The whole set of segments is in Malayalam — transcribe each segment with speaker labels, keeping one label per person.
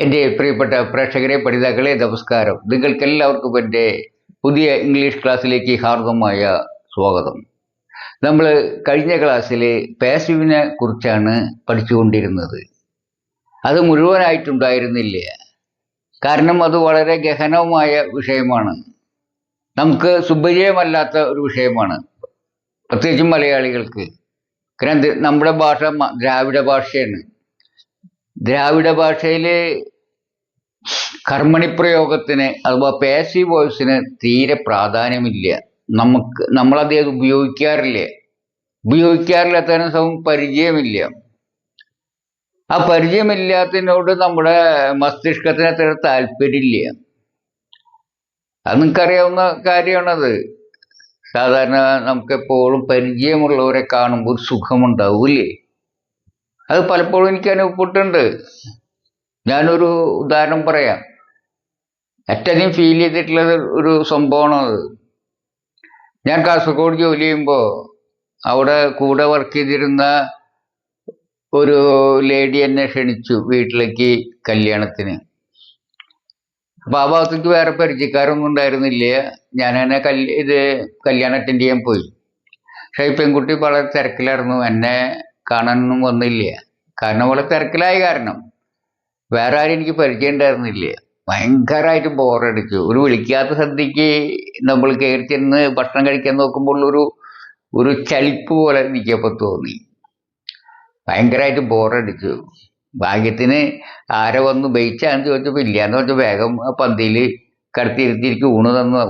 Speaker 1: എൻ്റെ പ്രിയപ്പെട്ട പ്രേക്ഷകരെ, പഠിതാക്കളെ, നമസ്കാരം. നിങ്ങൾക്കെല്ലാവർക്കും എൻ്റെ പുതിയ ഇംഗ്ലീഷ് ക്ലാസ്സിലേക്ക് ഹാർദമായ സ്വാഗതം. നമ്മൾ കഴിഞ്ഞ ക്ലാസ്സിൽ പാസീവിനെ കുറിച്ചാണ് പഠിച്ചുകൊണ്ടിരുന്നത്. അത് മുഴുവനായിട്ടുണ്ടായിരുന്നില്ല, കാരണം അത് വളരെ ഗഹനമായ വിഷയമാണ്. നമുക്ക് സുപരിചയമല്ലാത്ത ഒരു വിഷയമാണ്, പ്രത്യേകിച്ചും മലയാളികൾക്ക്. കാരണം നമ്മുടെ ഭാഷ ദ്രാവിഡ ഭാഷയാണ്. ദ്രാവിഡ ഭാഷയിൽ കർമ്മണിപ്രയോഗത്തിന് അഥവാ പാസീവ് വോയിസിന് തീരെ പ്രാധാന്യമില്ല. നമ്മളത് ഉപയോഗിക്കാറില്ലാത്തതിന് പരിചയമില്ല. ആ പരിചയമില്ലാത്തതിനോട് നമ്മുടെ മസ്തിഷ്കത്തിന് അത്ര താല്പര്യമില്ല. അത് നിങ്ങൾക്കറിയാവുന്ന കാര്യമാണത്. സാധാരണ നമുക്കെപ്പോഴും പരിചയമുള്ളവരെ കാണുമ്പോൾ ഒരു സുഖമുണ്ടാവൂലേ? അത് പലപ്പോഴും എനിക്ക് അനുഭവപ്പെട്ടിട്ടുണ്ട്. ഞാനൊരു ഉദാഹരണം പറയാം. ഏറ്റവും ഫീൽ ചെയ്തിട്ടുള്ള ഒരു സംഭവമാണ് അത്. ഞാൻ കാസർഗോഡ് ജോലി ചെയ്യുമ്പോൾ അവിടെ കൂടെ വർക്ക് ചെയ്തിരുന്ന ഒരു ലേഡി എന്നെ ക്ഷണിച്ചു വീട്ടിലേക്ക് കല്യാണത്തിന്. അപ്പോൾ ആ ഭാഗത്തേക്ക് വേറെ പരിചയക്കാരൊന്നും ഉണ്ടായിരുന്നില്ല. ഞാൻ എന്നെ കല്യാണം അറ്റൻഡ് ചെയ്യാൻ പോയി. പക്ഷേ ഈ പെൺകുട്ടി വളരെ തിരക്കിലായിരുന്നു, എന്നെ കാണാനൊന്നും വന്നില്ല. കാരണം വളരെ തിരക്കിലായ കാരണം വേറെ ആരും എനിക്ക് പരിചയം ഉണ്ടായിരുന്നില്ല. ഭയങ്കരമായിട്ട് ബോറടിച്ചു. ഒരു വിളിക്കാത്ത സദ്യക്ക് നമ്മൾ കയറി ചെന്ന് ഭക്ഷണം കഴിക്കാൻ നോക്കുമ്പോൾ ഒരു ചലിപ്പ് പോലെ എനിക്കപ്പോൾ തോന്നി. ഭയങ്കരമായിട്ട് ബോറടിച്ചു. ഭാഗ്യത്തിന് ആരെ വന്നു ബയിച്ചാന്ന് ചോദിച്ചപ്പോൾ ഇല്ലയെന്ന് വെച്ചാൽ വേഗം പന്തിയിൽ കടത്തിയിരുത്തിയിരിക്കും ഊണ് തന്നു.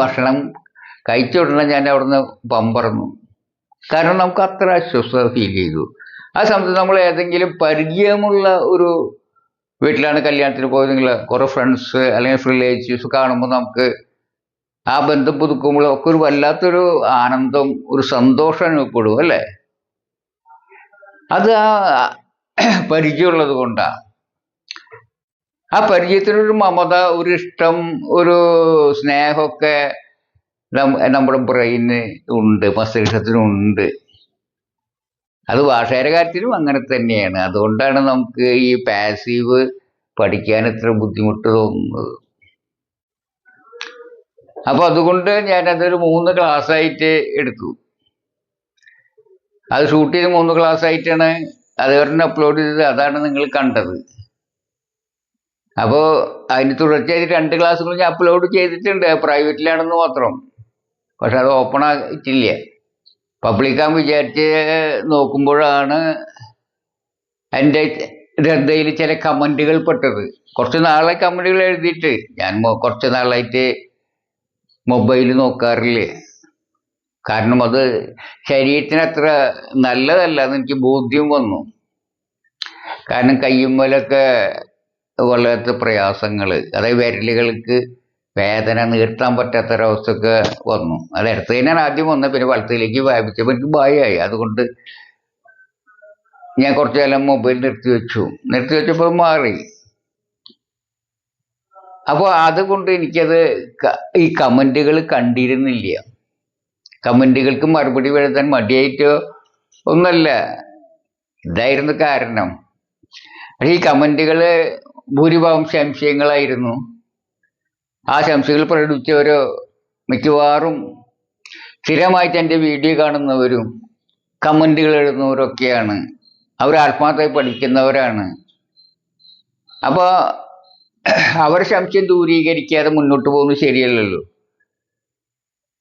Speaker 1: ഭക്ഷണം കഴിച്ചു ഉടനെ ഞാൻ അവിടുന്ന് പമ്പറന്നു. കാരണം നമുക്ക് അത്ര അസ്വസ്ഥത ഫീൽ ചെയ്തു. ആ സമയത്ത് നമ്മൾ ഏതെങ്കിലും പരിചയമുള്ള ഒരു വീട്ടിലാണ് കല്യാണത്തിന് പോയതെങ്കിൽ കുറേ ഫ്രണ്ട്സ് അല്ലെങ്കിൽ റിലേറ്റീവ്സ് കാണുമ്പോൾ നമുക്ക് ആ ബന്ധം പുതുക്കുമ്പോൾ ഒക്കെ ഒരു വല്ലാത്തൊരു ആനന്ദം, ഒരു സന്തോഷം അനുഭവപ്പെടും അല്ലേ? അത് ആ പരിചയമുള്ളത് കൊണ്ടാണ്. ആ പരിചയത്തിനൊരു മമത, ഒരു ഇഷ്ടം, ഒരു സ്നേഹമൊക്കെ നമ്മുടെ ബ്രെയിന് ഉണ്ട്, മസ്തിഷ്കത്തിനുണ്ട്. അത് ഭാഷയുടെ കാര്യത്തിലും അങ്ങനെ തന്നെയാണ്. അതുകൊണ്ടാണ് നമുക്ക് ഈ പാസീവ് പഠിക്കാൻ ഇത്ര ബുദ്ധിമുട്ട് തോന്നുന്നത്. അപ്പോൾ അതുകൊണ്ട് ഞാനതൊരു 3 ക്ലാസ്സായിട്ട് എടുത്തു. അത് ഷൂട്ട് ചെയ്ത് 3 ക്ലാസ്സായിട്ടാണ് അത് ഒരെണ്ണം അപ്ലോഡ് ചെയ്തത്. അതാണ് നിങ്ങൾ കണ്ടത്. അപ്പോൾ അതിന് തുടർച്ചയായിട്ട് 2 ക്ലാസ്സുകൾ ഞാൻ അപ്ലോഡ് ചെയ്തിട്ടുണ്ട്, പ്രൈവറ്റിലാണെന്ന് മാത്രം. പക്ഷെ അത് ഓപ്പൺ ആയിട്ടില്ല. പബ്ലിക്കാൻ വിചാരിച്ച് നോക്കുമ്പോഴാണ് എൻ്റെ ശ്രദ്ധയിൽ ചില കമൻറ്റുകൾ പെട്ടത്. കുറച്ച് നാളെ കമൻറ്റുകൾ എഴുതിയിട്ട് ഞാൻ കുറച്ച് നാളായിട്ട് മൊബൈൽ നോക്കാറില്ല. കാരണം അത് ശരീരത്തിന് അത്ര നല്ലതല്ല എന്ന് എനിക്ക് ബോധ്യം വന്നു. കാരണം കയ്യുമ്മലൊക്കെ വല്ലാത്ത പ്രയാസങ്ങൾ, അതായത് വിരലുകൾക്ക് വേദന, നീർത്താൻ പറ്റാത്തൊരവസ്ഥയൊക്കെ വന്നു. അത് ഇടത്തേനാണ് ആദ്യം വന്നത്, പിന്നെ വലത്തിലേക്ക് വ്യാപിച്ചപ്പോൾ എനിക്ക് ഭയമായി. അതുകൊണ്ട് ഞാൻ കുറച്ചു കാലം മൊബൈൽ നിർത്തി വെച്ചപ്പോൾ മാറി. അപ്പോൾ അതുകൊണ്ട് എനിക്കത് ഈ കമൻറ്റുകൾ കണ്ടിരുന്നില്ല. കമൻറ്റുകൾക്ക് മറുപടി എഴുതാൻ മടിയായിട്ടോ ഒന്നല്ല, ഇതായിരുന്നു കാരണം. പക്ഷേ ഈ കമൻറ്റുകൾ ഭൂരിഭാഗം സംശയങ്ങളായിരുന്നു. ആ സംശയങ്ങൾ പ്രകടിപ്പിച്ചവരോ മിക്കവാറും സ്ഥിരമായിട്ട് എൻ്റെ വീഡിയോ കാണുന്നവരും കമൻറ്റുകൾ എഴുതുന്നവരൊക്കെയാണ്. അവർ ആത്മാർത്ഥമായി പഠിക്കുന്നവരാണ്. അപ്പോൾ അവർ സംശയം ദൂരീകരിക്കാതെ മുന്നോട്ട് പോകുന്നത് ശരിയല്ലല്ലോ.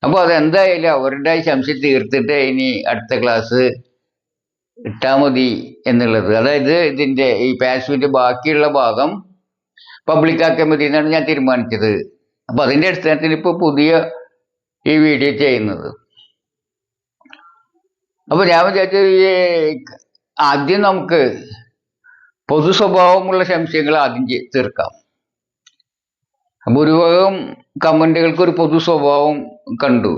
Speaker 1: അപ്പോൾ അതെന്തായാലും അവരുടെ സംശയം തീർത്തിട്ട് ഇനി അടുത്ത ക്ലാസ് ഇട്ടാൽ മതി എന്നുള്ളത്. അതായത് ഇതിൻ്റെ ഈ പാസീവിൻ്റെ ബാക്കിയുള്ള ഭാഗം പബ്ലിക്കാക്കാൻ മതി എന്നാണ് ഞാൻ തീരുമാനിച്ചത്. അപ്പോൾ അതിൻ്റെ അടിസ്ഥാനത്തിൽ ഇപ്പോൾ പുതിയ ഈ വീഡിയോ ചെയ്യുന്നത്. അപ്പോൾ ഞാൻ വിചാരിച്ചത് ആദ്യം നമുക്ക് പൊതു സ്വഭാവമുള്ള സംശയങ്ങൾ ആദ്യം തീർക്കാം. ഭൂരിഭാഗം കമൻറ്റുകൾക്ക് ഒരു പൊതു സ്വഭാവം കണ്ടു.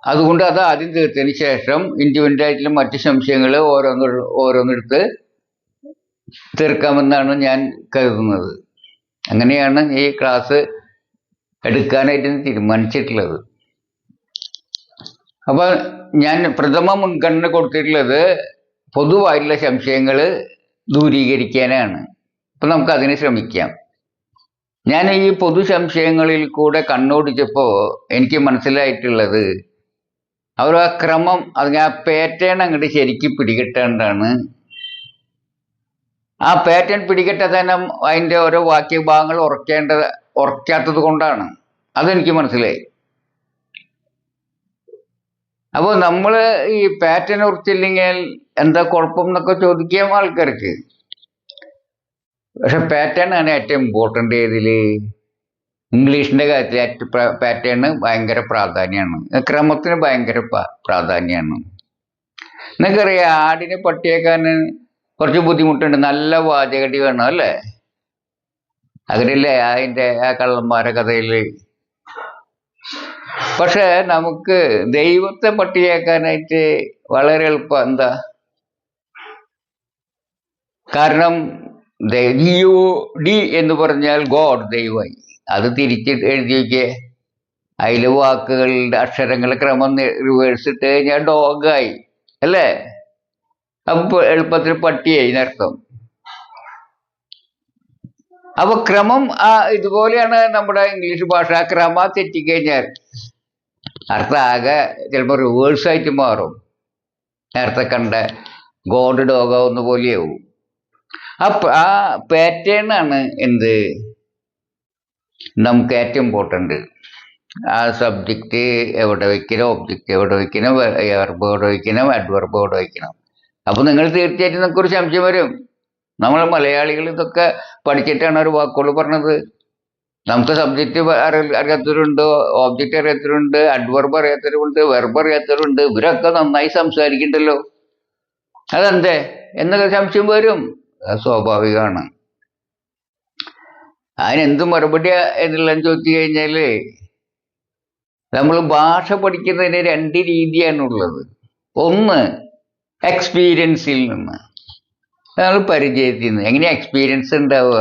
Speaker 1: അതുകൊണ്ട് അത് ആദ്യം തീർത്തതിന് ശേഷം ഇൻഡിവിജ്വൽ ആയിട്ടുള്ള മറ്റ് സംശയങ്ങൾ ഓരോന്നെടുത്ത് തീർക്കാമെന്നാണ് ഞാൻ കരുതുന്നത്. അങ്ങനെയാണ് ഈ ക്ലാസ് എടുക്കാനായിട്ട് തീരുമാനിച്ചിട്ടുള്ളത്. അപ്പോൾ ഞാൻ പ്രഥമ മുൻഗണന കൊടുത്തിട്ടുള്ളത് പൊതുവായിട്ടുള്ള സംശയങ്ങൾ ദൂരീകരിക്കാനാണ്. അപ്പം നമുക്കതിന് ശ്രമിക്കാം. ഞാൻ ഈ പൊതു സംശയങ്ങളിൽ കൂടെ കണ്ണോടിച്ചപ്പോൾ എനിക്ക് മനസ്സിലായിട്ടുള്ളത് അവർ ആ ക്രമം അതിന് ആ പാറ്റേൺ അങ്ങോട്ട് ശരിക്കും പിടികിട്ടാണ്ടാണ്. ആ പാറ്റേൺ പിടികിട്ടാതെ തന്നെ അതിൻ്റെ ഓരോ വാക്യഭാഗങ്ങൾ ഉറക്കാത്തത് കൊണ്ടാണ്. അതെനിക്ക് മനസ്സിലായി. അപ്പോൾ നമ്മൾ ഈ പാറ്റേൺ ഉറച്ചില്ലെങ്കിൽ എന്താ കുഴപ്പം എന്നൊക്കെ ചോദിക്കാം ആൾക്കാർക്ക്. പക്ഷെ പാറ്റേൺ ആണ് ഏറ്റവും ഇമ്പോർട്ടൻ്റ്. ഏതിൽ? ഇംഗ്ലീഷിൻ്റെ കാര്യത്തിൽ പാറ്റേണ് ഭയങ്കര പ്രാധാന്യമാണ്, ക്രമത്തിന് ഭയങ്കര പ്രാധാന്യമാണ്. നിങ്ങൾക്കറിയാം, ആടിനെ പട്ടിയേക്കാൻ കുറച്ച് ബുദ്ധിമുട്ടുണ്ട്. നല്ല വാചകടി വേണം അല്ലേ? അങ്ങനെയല്ലേ അതിൻ്റെ ആ കള്ളന്മാരെ കഥയിൽ. പക്ഷെ നമുക്ക് ദൈവത്തെ പട്ടിയാക്കാനായിട്ട് വളരെ എളുപ്പം. എന്താ കാരണം? GOD എന്ന് പറഞ്ഞാൽ ഗോഡ്, ദൈവമായി. അത് തിരിച്ച് എഴുതി വയ്ക്കേ. അതിലെ വാക്കുകളുടെ അക്ഷരങ്ങളുടെ ക്രമം റിവേഴ്സ് ഇട്ട് കഴിഞ്ഞാൽ ഡോഗായി അല്ലേ? അപ്പൊ എളുപ്പത്തിൽ പട്ടിയായി എന്നർത്ഥം. അപ്പൊ ക്രമം ഇതുപോലെയാണ് നമ്മുടെ ഇംഗ്ലീഷ് ഭാഷ. ക്രമം തെറ്റിക്കഴിഞ്ഞാൽ അർത്ഥം ആകെ ചിലപ്പോൾ റിവേഴ്സായിട്ട് മാറും. നേരത്തെ കണ്ട ഗോഡ് ഡോഗാവുന്ന പോലെയാവും. ആ പാറ്റേൺ ആണ് എന്ത് നമുക്ക് ഏറ്റവും ഇമ്പോർട്ടൻ്റ്. ആ സബ്ജക്റ്റ് എവിടെ വയ്ക്കണം, ഒബ്ജക്റ്റ് എവിടെ വയ്ക്കണം, വെർബ് എവിടെ വയ്ക്കണം, അഡ്വർബ് എവിടെ വയ്ക്കണം. അപ്പോൾ നിങ്ങൾ തീർച്ചയായിട്ടും നമുക്കൊരു സംശയം വരും. നമ്മൾ മലയാളികൾ ഇതൊക്കെ പഠിച്ചിട്ടാണ് ഒരു വാക്കുകൾ പറഞ്ഞത്. നമുക്ക് സബ്ജക്റ്റ് അറിയാത്തവരുണ്ട്, ഓബ്ജക്റ്റ് അറിയാത്തവരുണ്ട്, അഡ്വർബ് അറിയാത്തവരുണ്ട്, വെർബ് അറിയാത്തവരുണ്ട്. ഇവരൊക്കെ നന്നായി സംസാരിക്കണ്ടല്ലോ, അതെന്തേ എന്നൊക്കെ സംശയം വരും. അത് സ്വാഭാവികമാണ്. അതിനെന്ത് മറുപടി എന്നുള്ളതെന്ന് ചോദിച്ചു കഴിഞ്ഞാൽ, നമ്മൾ ഭാഷ പഠിക്കുന്നതിന് 2 രീതിയാണുള്ളത്. ഒന്ന് എക്സ്പീരിയൻസിൽ നിന്ന്, നമ്മൾ പരിചയത്തിൽ നിന്ന്. എങ്ങനെയാ എക്സ്പീരിയൻസ് ഉണ്ടാവുക?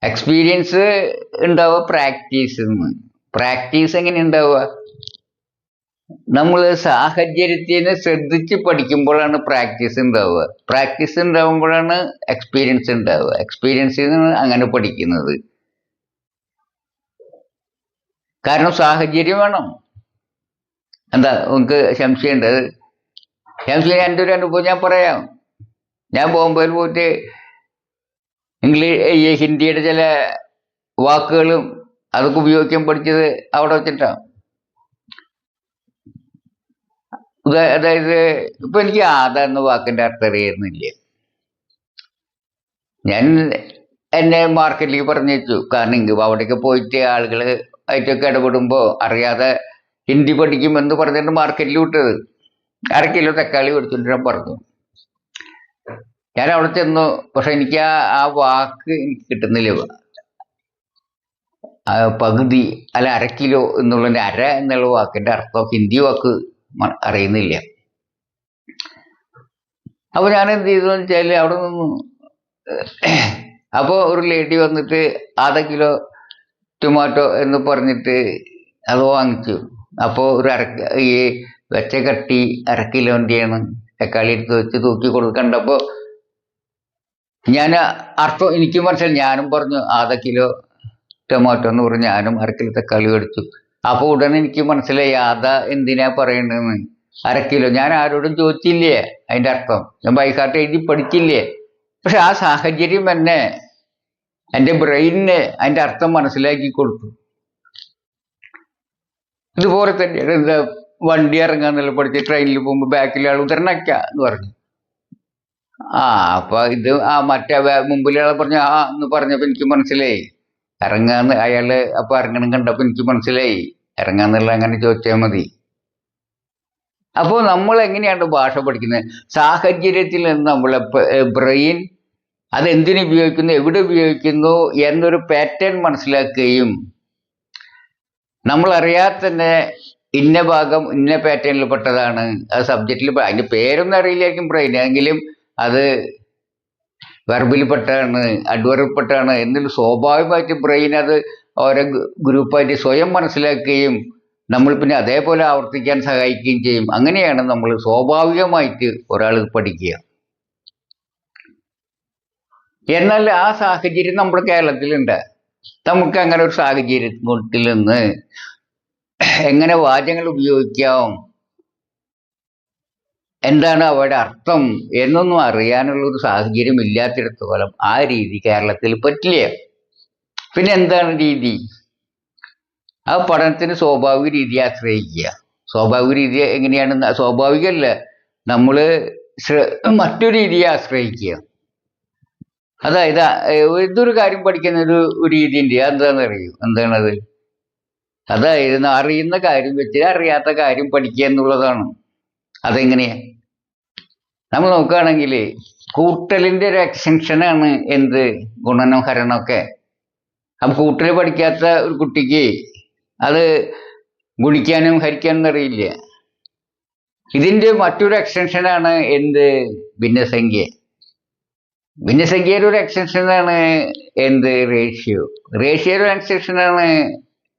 Speaker 1: എക്സ്പീരിയൻസ് ഉണ്ടാവുക പ്രാക്ടീസിൽ നിന്ന്. പ്രാക്ടീസ് എങ്ങനെ ഉണ്ടാവുക? നമ്മൾ സാഹചര്യത്തിനെ ശ്രദ്ധിച്ച് പഠിക്കുമ്പോഴാണ് പ്രാക്ടീസ് ഉണ്ടാവുക. പ്രാക്ടീസ് ഉണ്ടാകുമ്പോഴാണ് എക്സ്പീരിയൻസ് ഉണ്ടാവുക. എക്സ്പീരിയൻസിൽ നിന്ന് അങ്ങനെ പഠിക്കുന്നത്. കാരണം സാഹചര്യം വേണം. എന്താ നമുക്ക് സംശയമുണ്ട്? സംശയം എൻ്റെ ഒരു അനുഭവം ഞാൻ പറയാം. ഞാൻ ബോംബെയിൽ പോയിട്ട് ഹിന്ദിയുടെ ചില വാക്കുകളും അതൊക്കെ ഉപയോഗിക്കാൻ പഠിച്ചത് അവിടെ വെച്ചിട്ടാണ്. അതായത് ഇപ്പൊ എനിക്ക് ആദ എന്ന വാക്കിന്റെ അർത്ഥം അറിയുന്നില്ല. ഞാൻ എന്നെ മാർക്കറ്റിലേക്ക് പറഞ്ഞു വെച്ചു. കാരണം അവിടേക്ക് പോയിട്ട് ആളുകൾ ആയിട്ടൊക്കെ ഇടപെടുമ്പോൾ അറിയാതെ ഹിന്ദി പഠിക്കുമെന്ന് പറഞ്ഞിട്ട് മാർക്കറ്റിൽ വിട്ടത്. 1/2 കിലോ തക്കാളി മേടിച്ചുകൊണ്ടിരാൻ പറഞ്ഞു. ഞാൻ അവിടെ ചെന്നു. പക്ഷെ എനിക്ക് ആ വാക്ക് എനിക്ക് കിട്ടുന്നില്ല. പകുതി അല്ല 1/2 കിലോ എന്നുള്ളതിൻ്റെ അര എന്നുള്ള വാക്കിന്റെ അർത്ഥം ഹിന്ദി വാക്ക് അറിയുന്നില്ല. അപ്പൊ ഞാൻ എന്ത് ചെയ്തെന്ന് വെച്ചാൽ അവിടെ നിന്നു. അപ്പോൾ ഒരു ലേഡി വന്നിട്ട് 1/2 കിലോ ടൊമാറ്റോ എന്ന് പറഞ്ഞിട്ട് അത് വാങ്ങിച്ചു. അപ്പോൾ ഈ വെച്ച കട്ടി 1/2 കിലോൻ്റെയാണ്. തക്കാളി എടുത്ത് വെച്ച് തൂക്കി കണ്ടപ്പോൾ ഞാൻ അർത്ഥം എനിക്ക് മനസ്സിലായി. ഞാനും പറഞ്ഞു 1/2 കിലോ ടൊമാറ്റോ എന്ന് പറഞ്ഞ് ഞാനും 1/2 കിലോ തക്കാളി മേടിച്ചു. അപ്പോൾ ഉടനെ എനിക്ക് മനസ്സിലായി ആദാ എന്തിനാ പറയണെന്ന്. 1/2 കിലോ. ഞാൻ ആരോടും ചോദിച്ചില്ലേ അതിൻ്റെ അർത്ഥം. ഞാൻ ബൈഹാർട്ട് എഴുതി പഠിച്ചില്ലേ. പക്ഷെ ആ സാഹചര്യം എന്നെ, എൻ്റെ ബ്രെയിനിന് അതിൻ്റെ അർത്ഥം മനസ്സിലാക്കി കൊടുത്തു. ഇതുപോലെ തന്നെയാണ് എന്താ വണ്ടി ഇറങ്ങാന്നല്ല പഠിച്ച് ട്രെയിനിൽ പോകുമ്പോൾ ബാക്കിലെ ആൾ ഉദരണക്ക എന്ന് പറഞ്ഞു. അപ്പൊ ഇത് മറ്റേ മുമ്പിലെ ആളെ പറഞ്ഞു എന്ന് പറഞ്ഞപ്പോൾ എനിക്ക് മനസ്സിലായി ഇറങ്ങാന്ന്. അയാള് അപ്പൊ ഇറങ്ങണം കണ്ടപ്പോൾ എനിക്ക് മനസ്സിലായി ഇറങ്ങാന്നുള്ള. അങ്ങനെ ചോദിച്ചാൽ മതി. അപ്പോൾ നമ്മൾ എങ്ങനെയാണ് ഭാഷ പഠിക്കുന്നത്? സാഹചര്യത്തിൽ നിന്ന് നമ്മളെ ബ്രെയിൻ അതെന്തിനു ഉപയോഗിക്കുന്നു, എവിടെ ഉപയോഗിക്കുന്നു എന്നൊരു പാറ്റേൺ മനസ്സിലാക്കുകയും നമ്മളറിയാതെ തന്നെ ഇന്ന ഭാഗം ഇന്ന പാറ്റേണിൽ പെട്ടതാണ്, അത് സബ്ജക്റ്റിൽ അതിൻ്റെ പേരൊന്നും അറിയില്ലായിരിക്കും ബ്രെയിൻ, എങ്കിലും അത് വെർബിൽ പെട്ടാണ്, അഡ്വർബിൽ പെട്ടാണ് എന്നൊരു സ്വാഭാവികമായിട്ട് ബ്രെയിൻ അത് ഓരോ ഗ്രൂപ്പായിട്ട് സ്വയം മനസ്സിലാക്കുകയും നമ്മൾ പിന്നെ അതേപോലെ ആവർത്തിക്കാൻ സഹായിക്കുകയും ചെയ്യും. അങ്ങനെയാണ് നമ്മൾ സ്വാഭാവികമായിട്ട് ഒരാൾ പഠിക്കുക. എന്നാൽ ആ സാഹചര്യം നമ്മുടെ കേരളത്തിലുണ്ട്. നമുക്ക് അങ്ങനെ ഒരു സാഹചര്യത്തിൽ നിന്ന് എങ്ങനെ വാചകങ്ങൾ ഉപയോഗിക്കാം, എന്താണ് അവയുടെ അർത്ഥം എന്നൊന്നും അറിയാനുള്ള ഒരു സാഹചര്യം ഇല്ലാത്തിടത്തോളം ആ രീതി കേരളത്തിൽ പറ്റില്ല. പിന്നെ എന്താണ് രീതി? ആ പഠനത്തിന് സ്വാഭാവിക രീതിയെ ആശ്രയിക്കുക. സ്വാഭാവിക രീതി എങ്ങനെയാണ്? സ്വാഭാവികമല്ല, നമ്മൾ മറ്റൊരു രീതിയെ ആശ്രയിക്കുക. അതായത് ഏതൊരു കാര്യം പഠിക്കുന്ന ഒരു രീതിയുണ്ട്. എന്താണെന്ന് അറിയൂ? എന്താണത്? അതായത് അറിയുന്ന കാര്യം വെച്ച് അറിയാത്ത കാര്യം പഠിക്കുക എന്നുള്ളതാണ്. അതെങ്ങനെയാ? നമ്മൾ നോക്കുകയാണെങ്കിൽ കൂട്ടലിന്റെ ഒരു എക്സ്റ്റൻഷനാണ് എന്ത്? ഗുണനം ഹരണമൊക്കെ. അപ്പം കൂട്ടൽ പഠിക്കാത്ത ഒരു കുട്ടിക്ക് അത് ഗുണിക്കാനും ഹരിക്കാനും അറിയില്ല. ഇതിന്റെ മറ്റൊരു എക്സ്റ്റൻഷനാണ് എന്ത്? ഭിന്നസംഖ്യ. ഭിന്നസംഖ്യയുടെ ഒരു എക്സ്റ്റൻഷനാണ് എന്ത്? റേഷ്യോ. റേഷ്യോയുടെ ഒരു എക്സ്റ്റൻഷനാണ്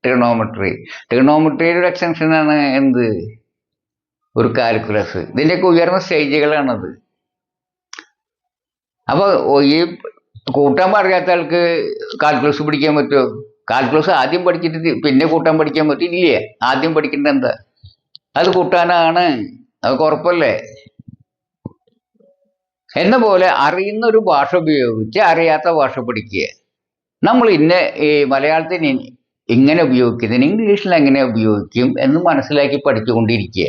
Speaker 1: ട്രിഗണോമെട്രി. ട്രിഗണോമെട്രിയുടെ ഒരു എക്സ്റ്റൻഷനാണ് എന്ത്? ഒരു കാൽക്കുലസ്. ഇതിൻ്റെയൊക്കെ ഉയർന്ന സ്റ്റേജുകളാണത്. അപ്പോൾ ഈ കൂട്ടാൻ അറിയാത്ത ആൾക്ക് കാൽക്കുലസ് പഠിക്കാൻ പറ്റുമോ? കാൽക്കുലസ് ആദ്യം പഠിച്ചിട്ട് പിന്നെ കൂട്ടാൻ പഠിക്കാൻ പറ്റില്ല. ആദ്യം പഠിക്കേണ്ടത് എന്താ? അത് കൂട്ടാനാണ്. അത് കുഴപ്പമില്ലേ? എന്ന പോലെ അറിയുന്ന ഒരു ഭാഷ ഉപയോഗിച്ച് അറിയാത്ത ഭാഷ പഠിക്കുക. നമ്മൾ ഈ മലയാളത്തിന് ഇങ്ങനെ ഉപയോഗിക്കുന്നതിന് ഇംഗ്ലീഷിൽ എങ്ങനെ ഉപയോഗിക്കും എന്ന് മനസ്സിലാക്കി പഠിച്ചുകൊണ്ടിരിക്കുക.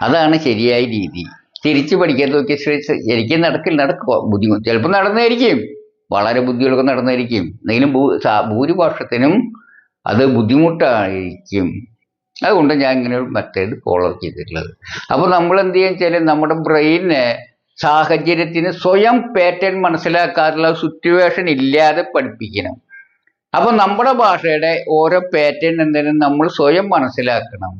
Speaker 1: അതാണ് ശരിയായ രീതി. തിരിച്ച് പഠിക്കാൻ നോക്കിയ ശരിക്കും നടക്കുക. ബുദ്ധിമുട്ട് ചിലപ്പോൾ നടന്നായിരിക്കും, വളരെ ബുദ്ധികളൊക്കെ നടന്നായിരിക്കും. എന്തെങ്കിലും ഭൂരിപക്ഷത്തിനും അത് ബുദ്ധിമുട്ടായിരിക്കും. അതുകൊണ്ട് ഞാൻ ഇങ്ങനെ ഒരു മെത്തേഡ് ഫോളോ ചെയ്തിട്ടുള്ളത്. അപ്പോൾ നമ്മൾ എന്ത് ചെയ്യാന്ന് വെച്ചാൽ നമ്മുടെ ബ്രെയിനെ സാഹചര്യത്തിന് സ്വയം പാറ്റേൺ മനസ്സിലാക്കാറുള്ള സിറ്റുവേഷൻ ഇല്ലാതെ പഠിപ്പിക്കണം. അപ്പോൾ നമ്മുടെ ഭാഷയുടെ ഓരോ പാറ്റേൺ എന്തെങ്കിലും നമ്മൾ സ്വയം മനസ്സിലാക്കണം.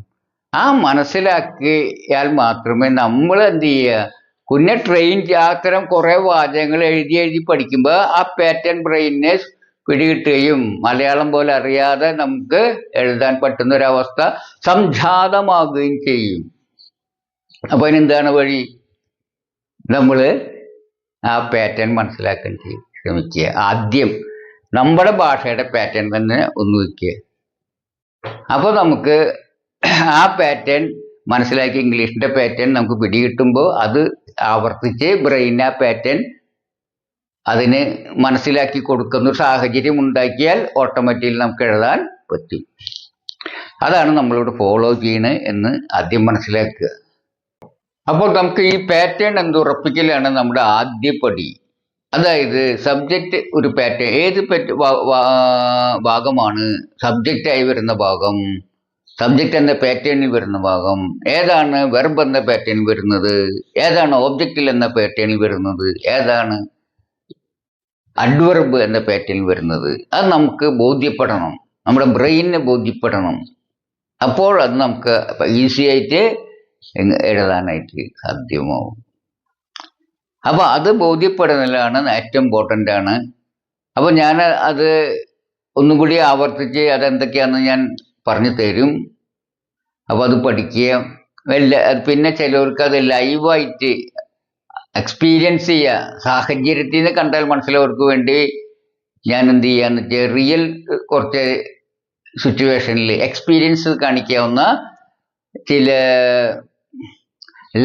Speaker 1: ആ മനസ്സിലാക്കിയാൽ മാത്രമേ നമ്മൾ എന്ത് ചെയ്യുക, കുഞ്ഞെ ട്രെയിൻ അത്തരം കുറേ വാചകങ്ങൾ എഴുതി പഠിക്കുമ്പോൾ ആ പാറ്റേൺ ബ്രെയിനെ പിടികിട്ടുകയും മലയാളം പോലെ അറിയാതെ നമുക്ക് എഴുതാൻ പറ്റുന്ന ഒരവസ്ഥ സംജാതമാകുകയും ചെയ്യും. അപ്പോൾ അതിനെന്താണ് വഴി? നമ്മൾ ആ പാറ്റേൺ മനസ്സിലാക്കാൻ ശ്രമിക്കുക. ആദ്യം നമ്മുടെ ഭാഷയുടെ പാറ്റേൺ തന്നെ ഒന്ന് വയ്ക്കുക. അപ്പോൾ നമുക്ക് ആ പാറ്റേൺ മനസ്സിലാക്കി ഇംഗ്ലീഷിൻ്റെ പാറ്റേൺ നമുക്ക് പിടികിട്ടുമ്പോൾ അത് ആവർത്തിച്ച് ബ്രെയിൻ ആ പാറ്റേൺ അതിന് മനസ്സിലാക്കി കൊടുക്കുന്ന ഒരു സാഹചര്യം ഉണ്ടാക്കിയാൽ ഓട്ടോമാറ്റിക്കലി നമുക്ക് എഴുതാൻ പറ്റും. അതാണ് നമ്മളിവിടെ ഫോളോ ചെയ്യണത് എന്ന് ആദ്യം മനസ്സിലാക്കുക. അപ്പോൾ നമുക്ക് ഈ പാറ്റേൺ എന്തുറപ്പിക്കലാണ് നമ്മുടെ ആദ്യപടി. അതായത് സബ്ജക്റ്റ് ഒരു പാറ്റേൺ, ഏത് ഭാഗമാണ് സബ്ജക്റ്റായി വരുന്ന ഭാഗം, സബ്ജക്റ്റ് എന്ന പാറ്റേണിൽ വരുന്ന ഭാഗം ഏതാണ്, വെർബ് എന്ന പാറ്റേണിൽ വരുന്നത് ഏതാണ്, ഓബ്ജക്റ്റിൽ എന്ന പാറ്റേണിൽ വരുന്നത് ഏതാണ്, അഡ്വർബ് എന്ന പാറ്റേണിൽ വരുന്നത്, അത് നമുക്ക് ബോധ്യപ്പെടണം, നമ്മുടെ ബ്രെയിനിന് ബോധ്യപ്പെടണം. അപ്പോൾ അത് നമുക്ക് ഈസി ആയിട്ട് എഴുതാനായിട്ട് സാധ്യമാവും. അപ്പോൾ അത് ബോധ്യപ്പെടുന്നതിലാണ് ഏറ്റവും ഇമ്പോർട്ടൻ്റ് ആണ്. അപ്പോൾ ഞാൻ അത് ഒന്നും കൂടി ആവർത്തിച്ച് അതെന്തൊക്കെയാണെന്ന് ഞാൻ പറഞ്ഞു തരും. അപ്പോൾ അത് പഠിക്കുക. പിന്നെ ചിലവർക്ക് അത് ലൈവായിട്ട് എക്സ്പീരിയൻസ് ചെയ്യുക. സാഹചര്യത്തിൽ നിന്ന് കണ്ടാൽ മനസ്സിലാവർക്ക് വേണ്ടി ഞാൻ എന്ത് ചെയ്യാന്ന് വെച്ചാൽ റിയൽ കുറച്ച് സിറ്റുവേഷനിൽ എക്സ്പീരിയൻസ് കാണിക്കാവുന്ന ചില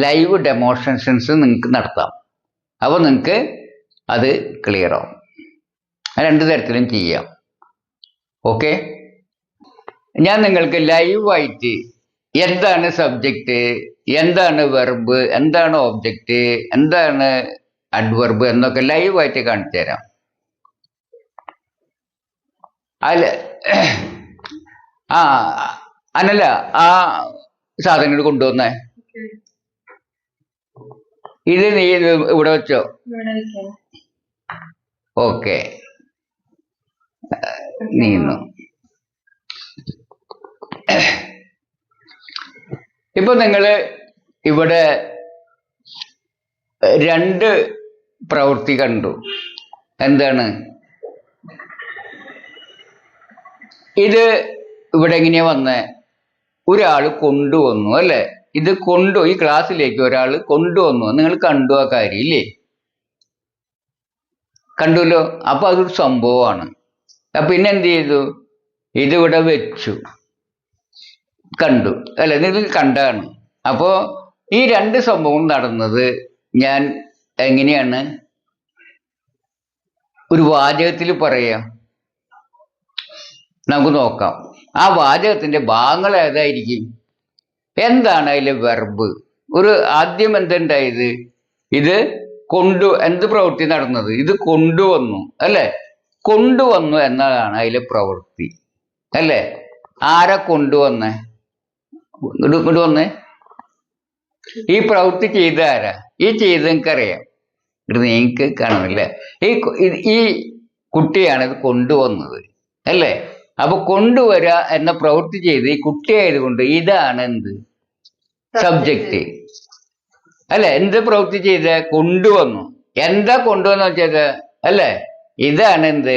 Speaker 1: ലൈവ് ഡെമോൺസ്ട്രേഷൻസ് നിങ്ങൾക്ക് നടത്താം. അപ്പോൾ നിങ്ങൾക്ക് അത് ക്ലിയർ ആവും. രണ്ട് തരത്തിലും ചെയ്യാം. ഓക്കെ, ഞാൻ നിങ്ങൾക്ക് ലൈവായിട്ട് എന്താണ് സബ്ജക്റ്റ്, എന്താണ് വെർബ്, എന്താണ് ഓബ്ജക്റ്റ്, എന്താണ് അഡ്വർബ് എന്നൊക്കെ ലൈവായിട്ട് കാണിച്ചു തരാം. അല്ല അനല്ല, ആ സാധനങ്ങൾ കൊണ്ടുവന്നേ. ഇത് നീ ഇവിടെ വെച്ചോ. ഓക്കെ, നീന്നു. ഇപ്പൊ നിങ്ങള് ഇവിടെ രണ്ട് പ്രവൃത്തി കണ്ടു. എന്താണ് ഇത്? ഇവിടെ എങ്ങനെയാ വന്നേ? ഒരാൾ കൊണ്ടുവന്നു അല്ലേ? ഇത് ഈ ക്ലാസ്സിലേക്ക് ഒരാൾ കൊണ്ടുവന്നു, നിങ്ങൾ കണ്ടു ആ കാര്യം ഇല്ലേ? കണ്ടുല്ലോ. അപ്പൊ അതൊരു സംഭവമാണ്. പിന്നെ എന്ത് ചെയ്തു? ഇതിവിടെ വെച്ചു, കണ്ടു അല്ലെ, നിങ്ങൾ കണ്ടാണ്. അപ്പോ ഈ രണ്ട് സംഭവം നടന്നത് ഞാൻ എങ്ങനെയാണ് ഒരു വാചകത്തിൽ പറയാം? നമുക്ക് നോക്കാം. ആ വാചകത്തിന്റെ ഭാഗങ്ങൾ ഏതായിരിക്കും? എന്താണ് അതിലെ വെർബ്? ഒരു ആദ്യം എന്തുണ്ടായത്? ഇത് എന്ത് പ്രവൃത്തി നടന്നത്? ഇത് കൊണ്ടുവന്നു അല്ലെ, കൊണ്ടുവന്നു എന്നതാണ് അതിലെ പ്രവൃത്തി അല്ലെ. ആരെ കൊണ്ടുവന്നേ? ഇങ്ങോട്ട് വന്നേ. ഈ പ്രവൃത്തി ചെയ്ത ആരാ? ഈ ചെയ്ത് നിങ്ങൾക്കറിയാം, നിങ്ങൾക്ക് കാണുന്നില്ല. ഈ കുട്ടിയാണ് ഇത് കൊണ്ടുവന്നത് അല്ലേ. അപ്പൊ കൊണ്ടുവരിക എന്ന പ്രവൃത്തി ചെയ്ത് ഈ കുട്ടിയായതുകൊണ്ട് ഇതാണ് എന്ത്? സബ്ജക്റ്റ് അല്ലെ. എന്ത് പ്രവൃത്തി ചെയ്ത്? കൊണ്ടുവന്നു. എന്താ കൊണ്ടുവന്നു വെച്ചത് അല്ലെ, ഇതാണ് എന്ത്?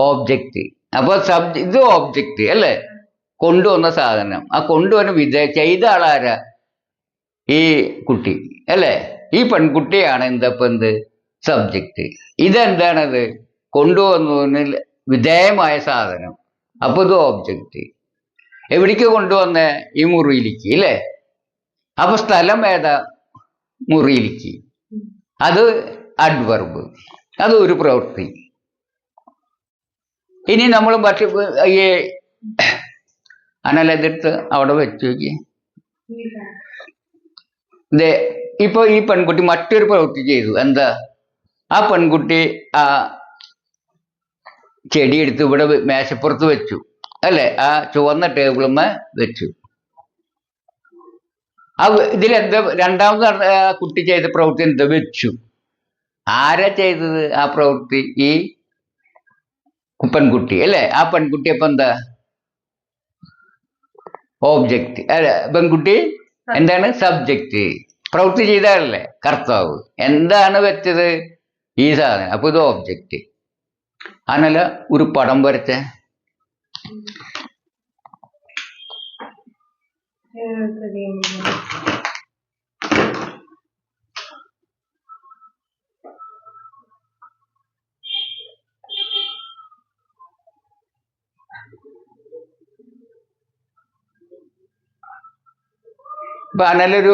Speaker 1: ഓബ്ജക്റ്റ്. അപ്പൊ ഇത് ഓബ്ജക്റ്റ് അല്ലെ, കൊണ്ടുവന്ന സാധനം. ആ കൊണ്ടുവന്ന ചെയ്ത ആളാരാ? ഈ കുട്ടി അല്ലെ. ഈ പെൺകുട്ടിയാണ് എന്തപ്പം എന്ത്? സബ്ജക്റ്റ്. ഇതെന്താണത്? കൊണ്ടുവന്നതിന് വിധേയമായ സാധനം. അപ്പൊ ഇത് ഓബ്ജക്റ്റ്. എവിടേക്ക് കൊണ്ടുവന്നേ? ഈ മുറിയിലേക്ക് അല്ലേ. അപ്പൊ സ്ഥലം ഏതാ? മുറിയിലേക്ക്. അത് അഡ്വർബ്, അത് ഒരു പ്രവൃത്തി. ഇനി നമ്മൾ മറ്റു ഈ അനലെടുത്ത് അവിടെ വെച്ചു നോക്കിയേ. ഇപ്പൊ ഈ പെൺകുട്ടി മറ്റൊരു പ്രവൃത്തി ചെയ്തു. എന്താ? ആ പെൺകുട്ടി ആ ചെടി എടുത്ത് ഇവിടെ മേശപ്പുറത്ത് വെച്ചു അല്ലെ, ആ ചുവന്ന ടേബിളുമ്മ വെച്ചു. ആ ഇതിലെന്താ രണ്ടാമത് കുട്ടി ചെയ്ത പ്രവൃത്തി? എന്താ? വെച്ചു. ആരാ ചെയ്തത് ആ പ്രവൃത്തി? ഈ പെൺകുട്ടി അല്ലെ. ആ പെൺകുട്ടി അപ്പൊ എന്താ? ഓബ്ജക്റ്റ് അല്ലെ. പെൺകുട്ടി എന്താണ്? സബ്ജക്റ്റ്. പ്രവൃത്തി ചെയ്താലല്ലേ കർത്താവ്. എന്താണ് വെച്ചത്? ഈ സാധനം. അപ്പൊ ഇത് ഓബ്ജക്റ്റ്. അനല ഒരു പടം വരച്ച. ഇപ്പൊ അനലൊരു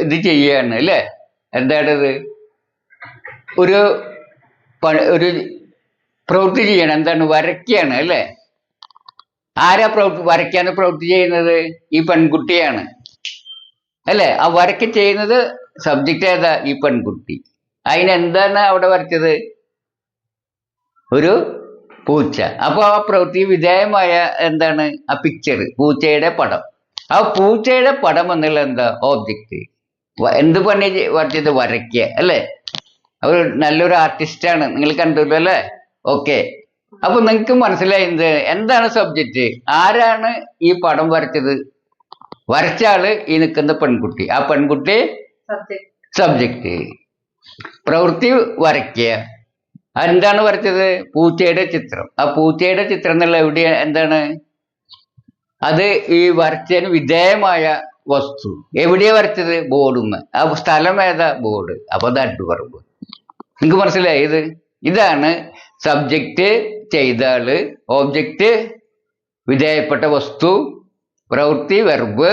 Speaker 1: ഇത് ചെയ്യാണ് അല്ലേ. എന്താണത്? ഒരു പ്രവൃത്തി ചെയ്യണം. എന്താണ്? വരയ്ക്കുകയാണ് അല്ലേ. ആരാ വരയ്ക്കാണ് പ്രവൃത്തി ചെയ്യുന്നത്? ഈ പെൺകുട്ടിയാണ് അല്ലെ. ആ വരയ്ക്ക് ചെയ്യുന്നത് സബ്ജക്റ്റ് ഏതാ? ഈ പെൺകുട്ടി. അതിനെന്താണ് അവിടെ വരച്ചത്? ഒരു പൂച്ച. അപ്പൊ ആ പ്രവൃത്തി വിധേയമായ എന്താണ്? ആ പിക്ചർ, പൂച്ചയുടെ പടം. ആ പൂച്ചയുടെ പടം എന്നുള്ള എന്താ? ഓബ്ജക്റ്റ്. എന്ത് പണി വരച്ചത്? വരയ്ക്കുക അല്ലേ. അവർ നല്ലൊരു ആർട്ടിസ്റ്റാണ്, നിങ്ങൾ കണ്ടല്ലോ അല്ലേ. ഓക്കെ. അപ്പൊ നിങ്ങൾക്ക് മനസ്സിലായത് എന്താണ് സബ്ജക്റ്റ്? ആരാണ് ഈ പടം വരച്ചത്? വരച്ച ആള് ഈ നിൽക്കുന്ന പെൺകുട്ടി. ആ പെൺകുട്ടി സബ്ജക്റ്റ്. പ്രവൃത്തി വരയ്ക്കുക. എന്താണ് വരച്ചത്? പൂച്ചയുടെ ചിത്രം. ആ പൂച്ചയുടെ ചിത്രം എന്നുള്ള എവിടെ എന്താണ്? അത് ഈ വരച്ചതിന് വിധേയമായ വസ്തു. എവിടെയാ വരച്ചത്? ബോർഡുമ്മ. ആ സ്ഥലം ഏതാ? ബോർഡ്. അപ്പൊ അത് അഡ്വർബ്. നിങ്ങൾക്ക് മനസ്സിലായത്? ഇതാണ് സബ്ജക്റ്റ് ചെയ്ത ആള്, ഓബ്ജക്റ്റ് വിധേയപ്പെട്ട വസ്തു, പ്രവൃത്തി വെർബ്,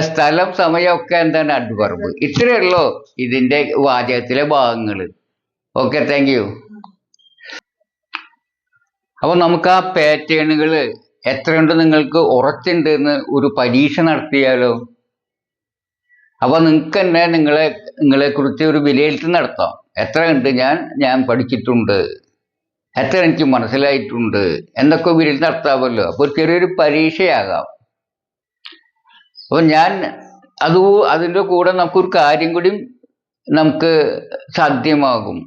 Speaker 1: സ്ഥലം സമയം ഒക്കെ എന്താണ്? അഡ്വർബ്. ഇത്രയേ ഉള്ളൂ ഇതിന്റെ വാചകത്തിലെ ഭാഗങ്ങൾ. Okay, thank you. അപ്പൊ നമുക്ക് ആ പാറ്റേണുകൾ എത്രയുണ്ട് നിങ്ങൾക്ക് ഉറച്ചുണ്ട് എന്ന് ഒരു പരീക്ഷ നടത്തിയാലോ? അപ്പൊ നിങ്ങൾക്ക് തന്നെ നിങ്ങളെ കുറിച്ച് ഒരു വിലയിരുത്തൽ നടത്താം. എത്ര ഉണ്ട് ഞാൻ പഠിച്ചിട്ടുണ്ട്, എത്ര എനിക്ക് മനസ്സിലായിട്ടുണ്ട് എന്നൊക്കെ വിലയിരുത്തൽ നടത്താമല്ലോ. അപ്പൊ ചെറിയൊരു പരീക്ഷയാകാം. അപ്പൊ അതിൻ്റെ കൂടെ നമുക്കൊരു കാര്യം കൂടി നമുക്ക് സാധ്യമാകും.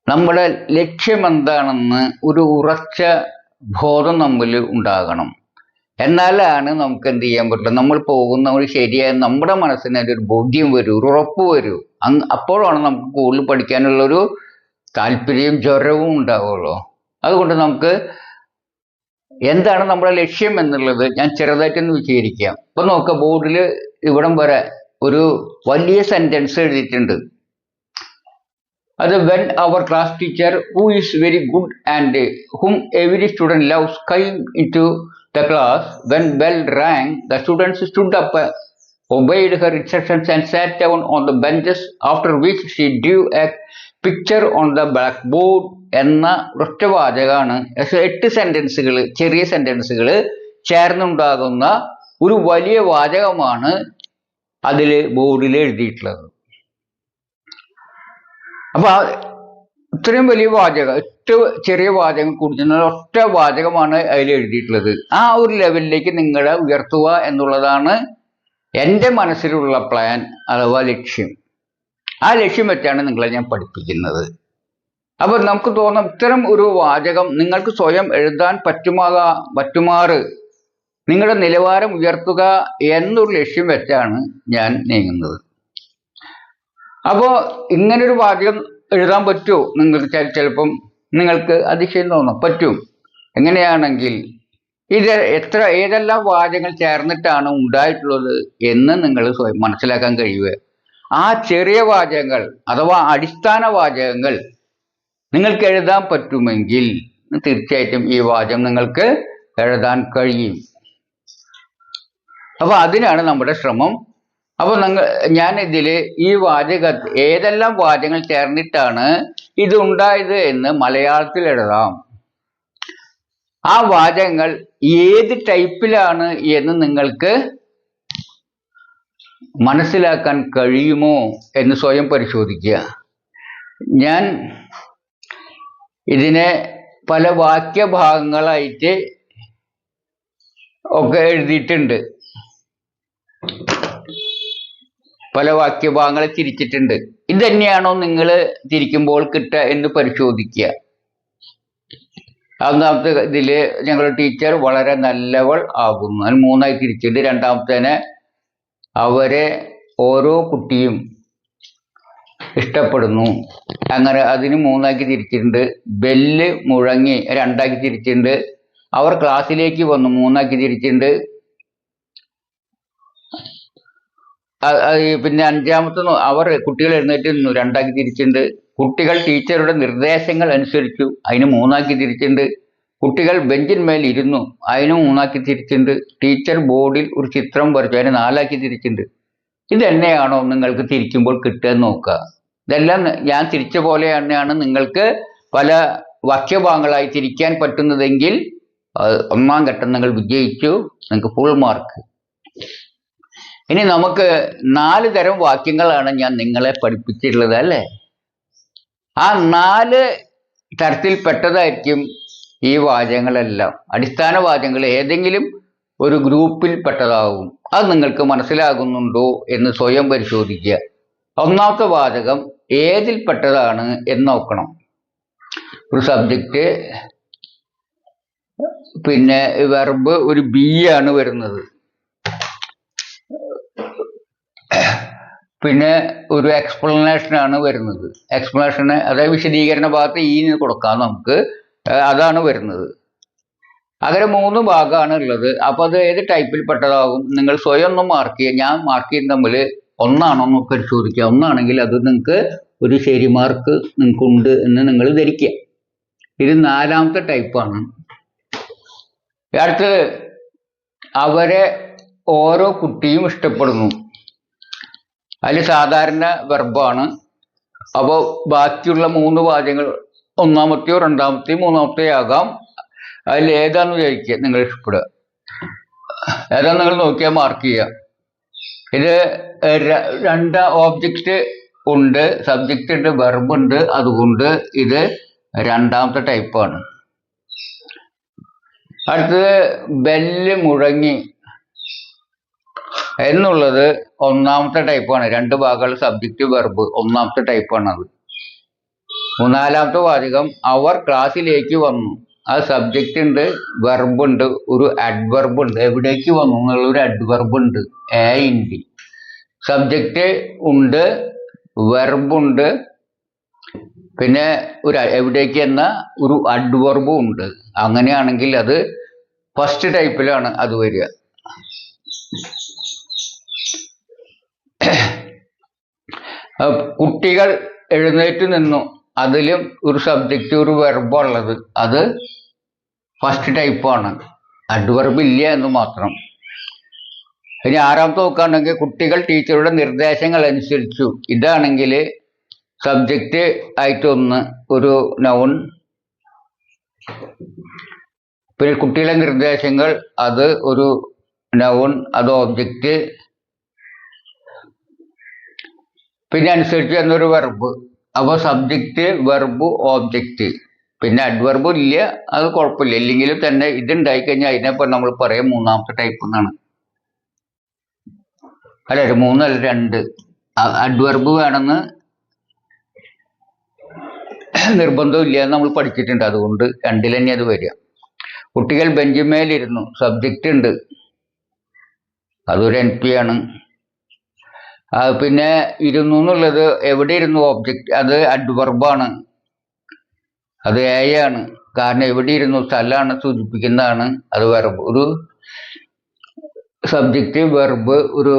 Speaker 1: നമ്മുടെ ലക്ഷ്യം എന്താണെന്ന് ഒരു ഉറച്ച ബോധം നമ്മിൽ ഉണ്ടാകണം. എന്നാലാണ് നമുക്ക് എന്ത് ചെയ്യാൻ പറ്റില്ല, നമ്മൾ പോകുന്ന ഒരു ശരിയായ നമ്മുടെ മനസ്സിന് ഒരു ബോധ്യം വരൂ, ഒരു ഉറപ്പ് വരൂ. അപ്പോഴാണ് നമുക്ക് കൂടുതൽ പഠിക്കാനുള്ളൊരു താല്പര്യവും ജ്വരവും ഉണ്ടാവുള്ളൂ. അതുകൊണ്ട് നമുക്ക് എന്താണ് നമ്മുടെ ലക്ഷ്യം എന്നുള്ളത് ഞാൻ ചെറുതായിട്ടൊന്ന് വിശദീകരിക്കാം. ഇപ്പൊ നോക്കുക, ബോർഡിൽ ഇവിടം വരെ ഒരു വലിയ സെന്റൻസ് എഴുതിയിട്ടുണ്ട്. അത് when our class teacher, who is very good and whom every student loves, came into the class, when bell rang, the students stood up, obeyed her instructions and sat down on the benches, after which she drew a picture on the blackboard എന്ന ഒറ്റ വാചകമാണ് 8 സെന്റൻസുകൾ, ചെറിയ സെന്റൻസുകൾ ചേർന്നുണ്ടാകുന്ന ഒരു വലിയ വാചകമാണ് അതിൽ ബോർഡിൽ എഴുതിയിട്ടുള്ളത്. അപ്പൊ ഇത്രയും വലിയ വാചകം, ഏറ്റവും ചെറിയ വാചകം കുറിച്ചുള്ള ഒറ്റ വാചകമാണ് അതിൽ എഴുതിയിട്ടുള്ളത്. ആ ഒരു ലെവലിലേക്ക് നിങ്ങളെ ഉയർത്തുക എന്നുള്ളതാണ് എൻ്റെ മനസ്സിലുള്ള പ്ലാൻ അഥവാ ലക്ഷ്യം. ആ ലക്ഷ്യം വെച്ചാണ് നിങ്ങളെ ഞാൻ പഠിപ്പിക്കുന്നത്. അപ്പൊ നമുക്ക് തോന്നാം ഇത്തരം ഒരു വാചകം നിങ്ങൾക്ക് സ്വയം എഴുതാൻ പറ്റുമാറ് നിങ്ങളുടെ നിലവാരം ഉയർത്തുക എന്നൊരു ലക്ഷ്യം വെച്ചാണ് ഞാൻ നീങ്ങുന്നത്. അപ്പോ ഇങ്ങനൊരു വാചകം എഴുതാൻ പറ്റുമോ നിങ്ങൾക്ക്? ചിലപ്പം നിങ്ങൾക്ക് അതിശയം തോന്നാം. പറ്റും. എങ്ങനെയാണെങ്കിൽ ഇത് ഏതെല്ലാം വാചകങ്ങൾ ചേർന്നിട്ടാണ് ഉണ്ടായിട്ടുള്ളത് എന്ന് നിങ്ങൾ സ്വയം മനസ്സിലാക്കാൻ കഴിയുക. ആ ചെറിയ വാചകങ്ങൾ അഥവാ അടിസ്ഥാന വാചകങ്ങൾ നിങ്ങൾക്ക് എഴുതാൻ പറ്റുമെങ്കിൽ തീർച്ചയായിട്ടും ഈ വാചകം നിങ്ങൾക്ക് എഴുതാൻ കഴിയും. അപ്പൊ അതിനാണ് നമ്മുടെ ശ്രമം. അപ്പൊ ഞാൻ ഇതില് ഈ ഏതെല്ലാം വാചകങ്ങൾ ചേർന്നിട്ടാണ് ഇത് ഉണ്ടായത് എന്ന് മലയാളത്തിൽ എഴുതാം. ആ വാചകങ്ങൾ ഏത് ടൈപ്പിലാണ് എന്ന് നിങ്ങൾക്ക് മനസ്സിലാക്കാൻ കഴിയുമോ എന്ന് സ്വയം പരിശോധിക്കുക. ഞാൻ ഇതിനെ പല വാക്യഭാഗങ്ങളായിട്ട് ഒക്കെ എഴുതിയിട്ടുണ്ട്, പല വാക്യഭാഗങ്ങളെ തിരിച്ചിട്ടുണ്ട്. ഇത് തന്നെയാണോ നിങ്ങൾ തിരിക്കുമ്പോൾ കിട്ടുക എന്ന് പരിശോധിക്കുക. ഒന്നാമത്തെ ഇതില് ഞങ്ങളുടെ ടീച്ചർ വളരെ നല്ലവൾ ആകുന്നു, അതിന് 3ആയി തിരിച്ചിട്ടുണ്ട്. രണ്ടാമത്തേനെ അവരെ ഓരോ കുട്ടിയും ഇഷ്ടപ്പെടുന്നു, അങ്ങനെ അതിന് 3ആക്കി തിരിച്ചിട്ടുണ്ട്. ബെല്ല് മുഴങ്ങി 2ആക്കി തിരിച്ചിട്ടുണ്ട്. അവർ ക്ലാസ്സിലേക്ക് വന്നു 3ആക്കി തിരിച്ചിട്ടുണ്ട്. പിന്നെ 5ാമത്തെ അവർ കുട്ടികൾ എഴുന്നേറ്റ് നിന്നു 2ആക്കി തിരിച്ചിട്ടുണ്ട്. കുട്ടികൾ ടീച്ചറുടെ നിർദ്ദേശങ്ങൾ അനുസരിച്ചു, അതിന് 3ആക്കി തിരിച്ചിട്ടുണ്ട്. കുട്ടികൾ ബെഞ്ചിന്മേൽ ഇരുന്നു, അതിന് 3ആക്കി തിരിച്ചിട്ടുണ്ട്. ടീച്ചർ ബോർഡിൽ ഒരു ചിത്രം വരച്ചു, അതിന് 4ആക്കി തിരിച്ചിട്ടുണ്ട്. ഇതെന്നെയാണോ നിങ്ങൾക്ക് തിരിക്കുമ്പോൾ കിട്ടുകയെന്ന് നോക്കുക. ഇതെല്ലാം ഞാൻ തിരിച്ച പോലെ തന്നെയാണ് നിങ്ങൾക്ക് പല വാക്യഭാഗങ്ങളായി തിരിക്കാൻ പറ്റുന്നതെങ്കിൽ 1ാം ഘട്ടം നിങ്ങൾ വിജയിച്ചു, നിങ്ങൾക്ക് ഫുൾ മാർക്ക്. ഇനി നമുക്ക് 4 തരം വാക്യങ്ങളാണ് ഞാൻ നിങ്ങളെ പഠിപ്പിച്ചിട്ടുള്ളത് അല്ലേ? ആ 4 തരത്തിൽപ്പെട്ടതായിരിക്കും ഈ വാചകങ്ങളെല്ലാം. അടിസ്ഥാന വാചകങ്ങൾ ഏതെങ്കിലും ഒരു ഗ്രൂപ്പിൽ പെട്ടതാകും. അത് നിങ്ങൾക്ക് മനസ്സിലാകുന്നുണ്ടോ എന്ന് സ്വയം പരിശോധിക്കുക. 1ാമത്തെ വാചകം ഏതിൽപ്പെട്ടതാണ് എന്ന് നോക്കണം. ഒരു സബ്ജക്റ്റ്, പിന്നെ വെർബ് ഒരു ബി ആണ് വരുന്നത്, പിന്നെ ഒരു എക്സ്പ്ലനേഷൻ ആണ് വരുന്നത്. എക്സ്പ്ലനേഷന് അതായത് വിശദീകരണ ഭാഗത്ത് ഈ കൊടുക്കാം നമുക്ക്, അതാണ് വരുന്നത്. അങ്ങനെ 3 ഭാഗമാണ് ഉള്ളത്. അപ്പൊ അത് ഏത് ടൈപ്പിൽ പെട്ടതാകും നിങ്ങൾ സ്വയം ഒന്ന് മാർക്ക് ചെയ്യുക. ഞാൻ മാർക്ക് ചെയ്യുന്ന തമ്മിൽ ഒന്നാണോ എന്ന് പരിശോധിക്കുക. ഒന്നാണെങ്കിൽ അത് നിങ്ങൾക്ക് ഒരു ശരി മാർക്ക് നിങ്ങൾക്കുണ്ട് എന്ന് നിങ്ങൾ ധരിക്കുക. ഇത് 4ാമത്തെ ടൈപ്പാണ്. അടുത്തത് അവരെ ഓരോ കുട്ടിയും ഇഷ്ടപ്പെടുന്നു. അതിൽ സാധാരണ വെർബാണ്. അപ്പോൾ ബാക്കിയുള്ള 3 വാചകങ്ങൾ 1ാമത്തെയോ 2ാമത്തെയോ 3ാമത്തെയോ ആകാം. അതിൽ ഏതാണെന്ന് വിചാരിക്കുക നിങ്ങൾ ഇഷ്ടപ്പെടുക. ഏതാന്ന് നിങ്ങൾ നോക്കിയാൽ മാർക്ക് ചെയ്യുക. ഇത് 2 ഓബ്ജക്റ്റ് ഉണ്ട്, സബ്ജക്റ്റ് ഉണ്ട്, വെർബ് ഉണ്ട്. അതുകൊണ്ട് ഇത് 2ാമത്തെ ടൈപ്പാണ്. അടുത്തത് ബെല്ല് മുഴങ്ങി എന്നുള്ളത് 1ാമത്തെ ടൈപ്പാണ്. 2 ഭാഗങ്ങൾ സബ്ജക്റ്റ് വെർബ് 1ാമത്തെ ടൈപ്പാണ് അത്. 4ാമത്തെ വാചകം അവർ ക്ലാസ്സിലേക്ക് വന്നു. അത് സബ്ജക്റ്റ് ഉണ്ട്, വെർബ് ഉണ്ട്, ഒരു അഡ്വർബ് ഉണ്ട്. എവിടേക്ക് വന്നു എന്നുള്ള ഒരു അഡ്വർബ് ഉണ്ട്, ഇൻഡി. സബ്ജക്റ്റ് ഉണ്ട്, വെർബ് ഉണ്ട്, പിന്നെ ഒരു എവിടേക്ക് എന്ന ഒരു അഡ്വർബും ഉണ്ട്. അങ്ങനെയാണെങ്കിൽ അത് ഫസ്റ്റ് ടൈപ്പിലാണ് അത് വരിക. കുട്ടികൾ എഴുന്നേറ്റ് നിന്നു, അതിലും ഒരു സബ്ജക്റ്റ് ഒരു വെർബുള്ളത്. അത് ഫസ്റ്റ് ടൈപ്പാണ്. അഡ്വർബ് ഇല്ല എന്ന് മാത്രം. ഇനി ആറാമത്തെ നോക്കുകയാണെങ്കിൽ കുട്ടികൾ ടീച്ചറുടെ നിർദ്ദേശങ്ങൾ അനുസരിച്ചു. ഇതാണെങ്കിൽ സബ്ജക്റ്റ് ആയിട്ടൊന്ന് ഒരു നൗൺ, പിന്നെ കുട്ടികളുടെ നിർദ്ദേശങ്ങൾ അത് ഒരു നൗൺ, അത് ഓബ്ജക്റ്റ്, പിന്നെ അനുസരിച്ച് എന്നൊരു വെർബ്. അപ്പോൾ സബ്ജക്റ്റ്, വെർബ്, ഓബ്ജക്റ്റ്. പിന്നെ അഡ്വർബ് ഇല്ല, അത് കുഴപ്പമില്ല. ഇല്ലെങ്കിലും തന്നെ ഇതുണ്ടായി കഴിഞ്ഞാൽ അതിനെപ്പോൾ നമ്മൾ പറയാം മൂന്നാമത്തെ ടൈപ്പ് എന്നാണ്. അല്ല, 3 അല്ല 2 അഡ്വർബ് വേണമെന്ന് നിർബന്ധമില്ല എന്ന് നമ്മൾ പഠിച്ചിട്ടുണ്ട്. അതുകൊണ്ട് 2 തന്നെ അത് വരിക. കുട്ടികൾ ബെഞ്ചിന്മേലിരുന്നു, സബ്ജക്റ്റ് ഉണ്ട്, അതൊരു NP ആണ്. പിന്നെ ഇരുന്നു എന്നുള്ളത് എവിടെ ഇരുന്നു ഓബ്ജക്റ്റ്, അത് അഡ്വർബാണ്, അത് ആണ്. കാരണം എവിടെ ഇരുന്നു സ്ഥലമാണ് സൂചിപ്പിക്കുന്നതാണ്, അത് വെർബ്. ഒരു സബ്ജക്റ്റ്, വെർബ്, ഒരു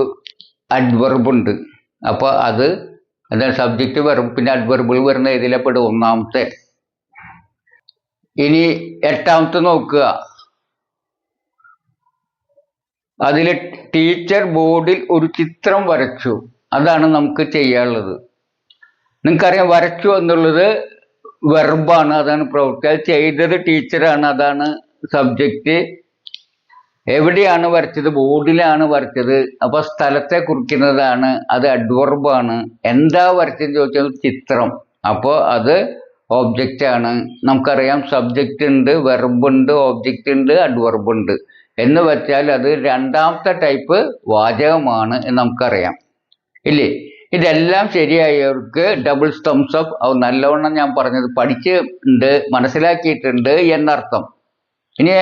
Speaker 1: അഡ്വർബ് ഉണ്ട്. അപ്പോൾ അത് എന്താണ് സബ്ജക്റ്റ്, വെർബ്, പിന്നെ അഡ്വർബിൾ വരുന്ന ഇതിലെപ്പെടും ഒന്നാമത്തെ. ഇനി 8ാമത്തെ നോക്കുക. അതിൽ ടീച്ചർ ബോർഡിൽ ഒരു ചിത്രം വരച്ചു. അതാണ് നമുക്ക് ചെയ്യാനുള്ളത്. നിങ്ങൾക്കറിയാം, വരച്ചു എന്നുള്ളത് വെർബാണ്, അതാണ് പ്രവൃത്തി. അത് ചെയ്തത് ടീച്ചറാണ്, അതാണ് സബ്ജക്റ്റ്. എവിടെയാണ് വരച്ചത്? ബോർഡിലാണ് വരച്ചത്. അപ്പൊ സ്ഥലത്തെ കുറിക്കുന്നതാണ്, അത് അഡ്വർബാണ്. എന്താ വരച്ചതെന്ന് ചോദിച്ചാൽ ചിത്രം, അപ്പോൾ അത് ഓബ്ജക്റ്റ് ആണ്. നമുക്കറിയാം സബ്ജക്റ്റ് ഉണ്ട്, വെർബ് ഉണ്ട്, ഓബ്ജക്റ്റ് ഉണ്ട്, അഡ്വർബ് ഉണ്ട് എന്ന് വെച്ചാൽ അത് 2ാമത്തെ ടൈപ്പ് വാചകമാണ് എന്ന് നമുക്കറിയാം, ഇല്ലേ? ഇതെല്ലാം ശരിയായവർക്ക് ഡബിൾ തംസ് അപ്പ്. അത് നല്ലവണ്ണം ഞാൻ പറഞ്ഞത് പഠിച്ചിട്ടുണ്ട്, മനസ്സിലാക്കിയിട്ടുണ്ട് എന്നർത്ഥം. ഇനി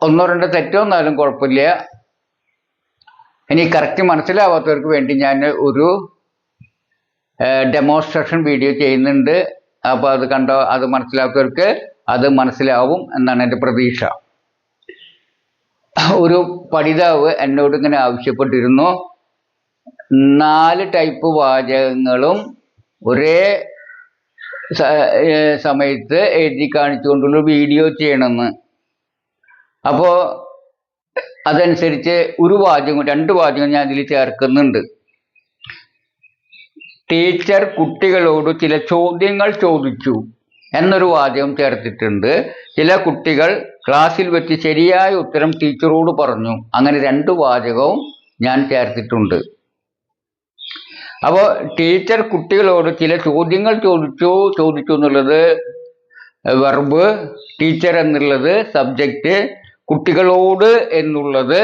Speaker 1: 1-2 തെറ്റൊന്നാലും കുഴപ്പമില്ല. ഇനി കറക്റ്റ് മനസ്സിലാവാത്തവർക്ക് വേണ്ടി ഞാൻ ഒരു ഡെമോൺസ്ട്രേഷൻ വീഡിയോ ചെയ്യുന്നുണ്ട്. അപ്പോൾ അത് കണ്ടോ, അത് മനസ്സിലാത്തവർക്ക് അത് മനസ്സിലാവും എന്നാണ് എൻ്റെ പ്രതീക്ഷ. ഒരു പഠിതാവ് എന്നോട് ഇങ്ങനെ ആവശ്യപ്പെട്ടിരുന്നു, 4 ടൈപ്പ് വാചകങ്ങളും ഒരേ സമയത്ത് എഴുതി കാണിച്ചുകൊണ്ടുള്ള വീഡിയോ ചെയ്യണമെന്ന്. അപ്പോൾ അതനുസരിച്ച് ഒരു വാചകം, 2 വാചകം ഞാൻ അതിൽ ചേർക്കുന്നുണ്ട്. ടീച്ചർ കുട്ടികളോട് ചില ചോദ്യങ്ങൾ ചോദിച്ചു എന്നൊരു വാചകം ചേർത്തിട്ടുണ്ട്. ചില കുട്ടികൾ ക്ലാസ്സിൽ വെച്ച് ശരിയായ ഉത്തരം ടീച്ചറോട് പറഞ്ഞു. അങ്ങനെ 2 വാചകവും ഞാൻ ചേർത്തിട്ടുണ്ട്. അപ്പോൾ ടീച്ചർ കുട്ടികളോട് ചില ചോദ്യങ്ങൾ ചോദിച്ചു എന്നുള്ളത് വെർബ്, ടീച്ചർ എന്നുള്ളത് സബ്ജക്റ്റ്, കുട്ടികളോട് എന്നുള്ളത്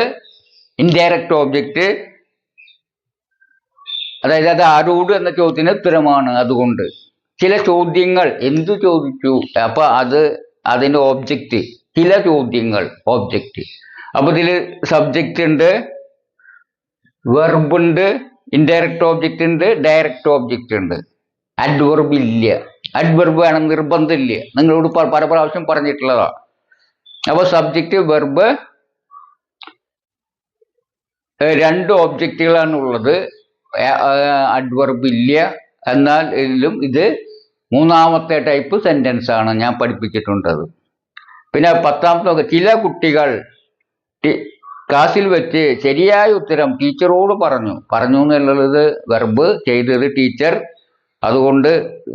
Speaker 1: ഇൻഡയറക്റ്റ് ഓബ്ജക്റ്റ്. അതായത് അത് ആരോട് എന്ന ചോദ്യത്തിന് ഉത്തരമാണ്. അതുകൊണ്ട് ചില ചോദ്യങ്ങൾ, എന്തു ചോദിച്ചു, അപ്പൊ അത് അതിൻ്റെ ഓബ്ജക്റ്റ്. ചില ചോദ്യങ്ങൾ ഓബ്ജക്റ്റ്. അപ്പൊ ഇതിൽ സബ്ജക്റ്റ് ഉണ്ട്, വെർബ് ഉണ്ട്, ഇൻഡയറക്റ്റ് ഓബ്ജക്റ്റ് ഉണ്ട്, ഡയറക്റ്റ് ഓബ്ജക്റ്റ് ഉണ്ട്. അഡ്വർബ് ഇല്ല. അഡ്വർബ് വേണം നിർബന്ധമില്ല, നിങ്ങളോട് പല പ്രാവശ്യം പറഞ്ഞിട്ടുള്ളതാണ്. അപ്പോൾ സബ്ജക്റ്റ്, വെർബ്, 2 ഓബ്ജക്റ്റുകളാണ് ഉള്ളത്. അഡ്വർബ് ഇല്ല. എന്നാൽ ഇതിലും ഇത് 3ാമത്തെ ടൈപ്പ് സെന്റൻസ് ആണ് ഞാൻ പഠിപ്പിച്ചിട്ടുണ്ടത്. പിന്നെ 10ാമത്തെ നോക്കുക. ചില കുട്ടികൾ ക്ലാസ്സിൽ വെച്ച് ശരിയായ ഉത്തരം ടീച്ചറോട് പറഞ്ഞു എന്നുള്ളത് വെർബ്, ചെയ്തത് ടീച്ചർ. അതുകൊണ്ട്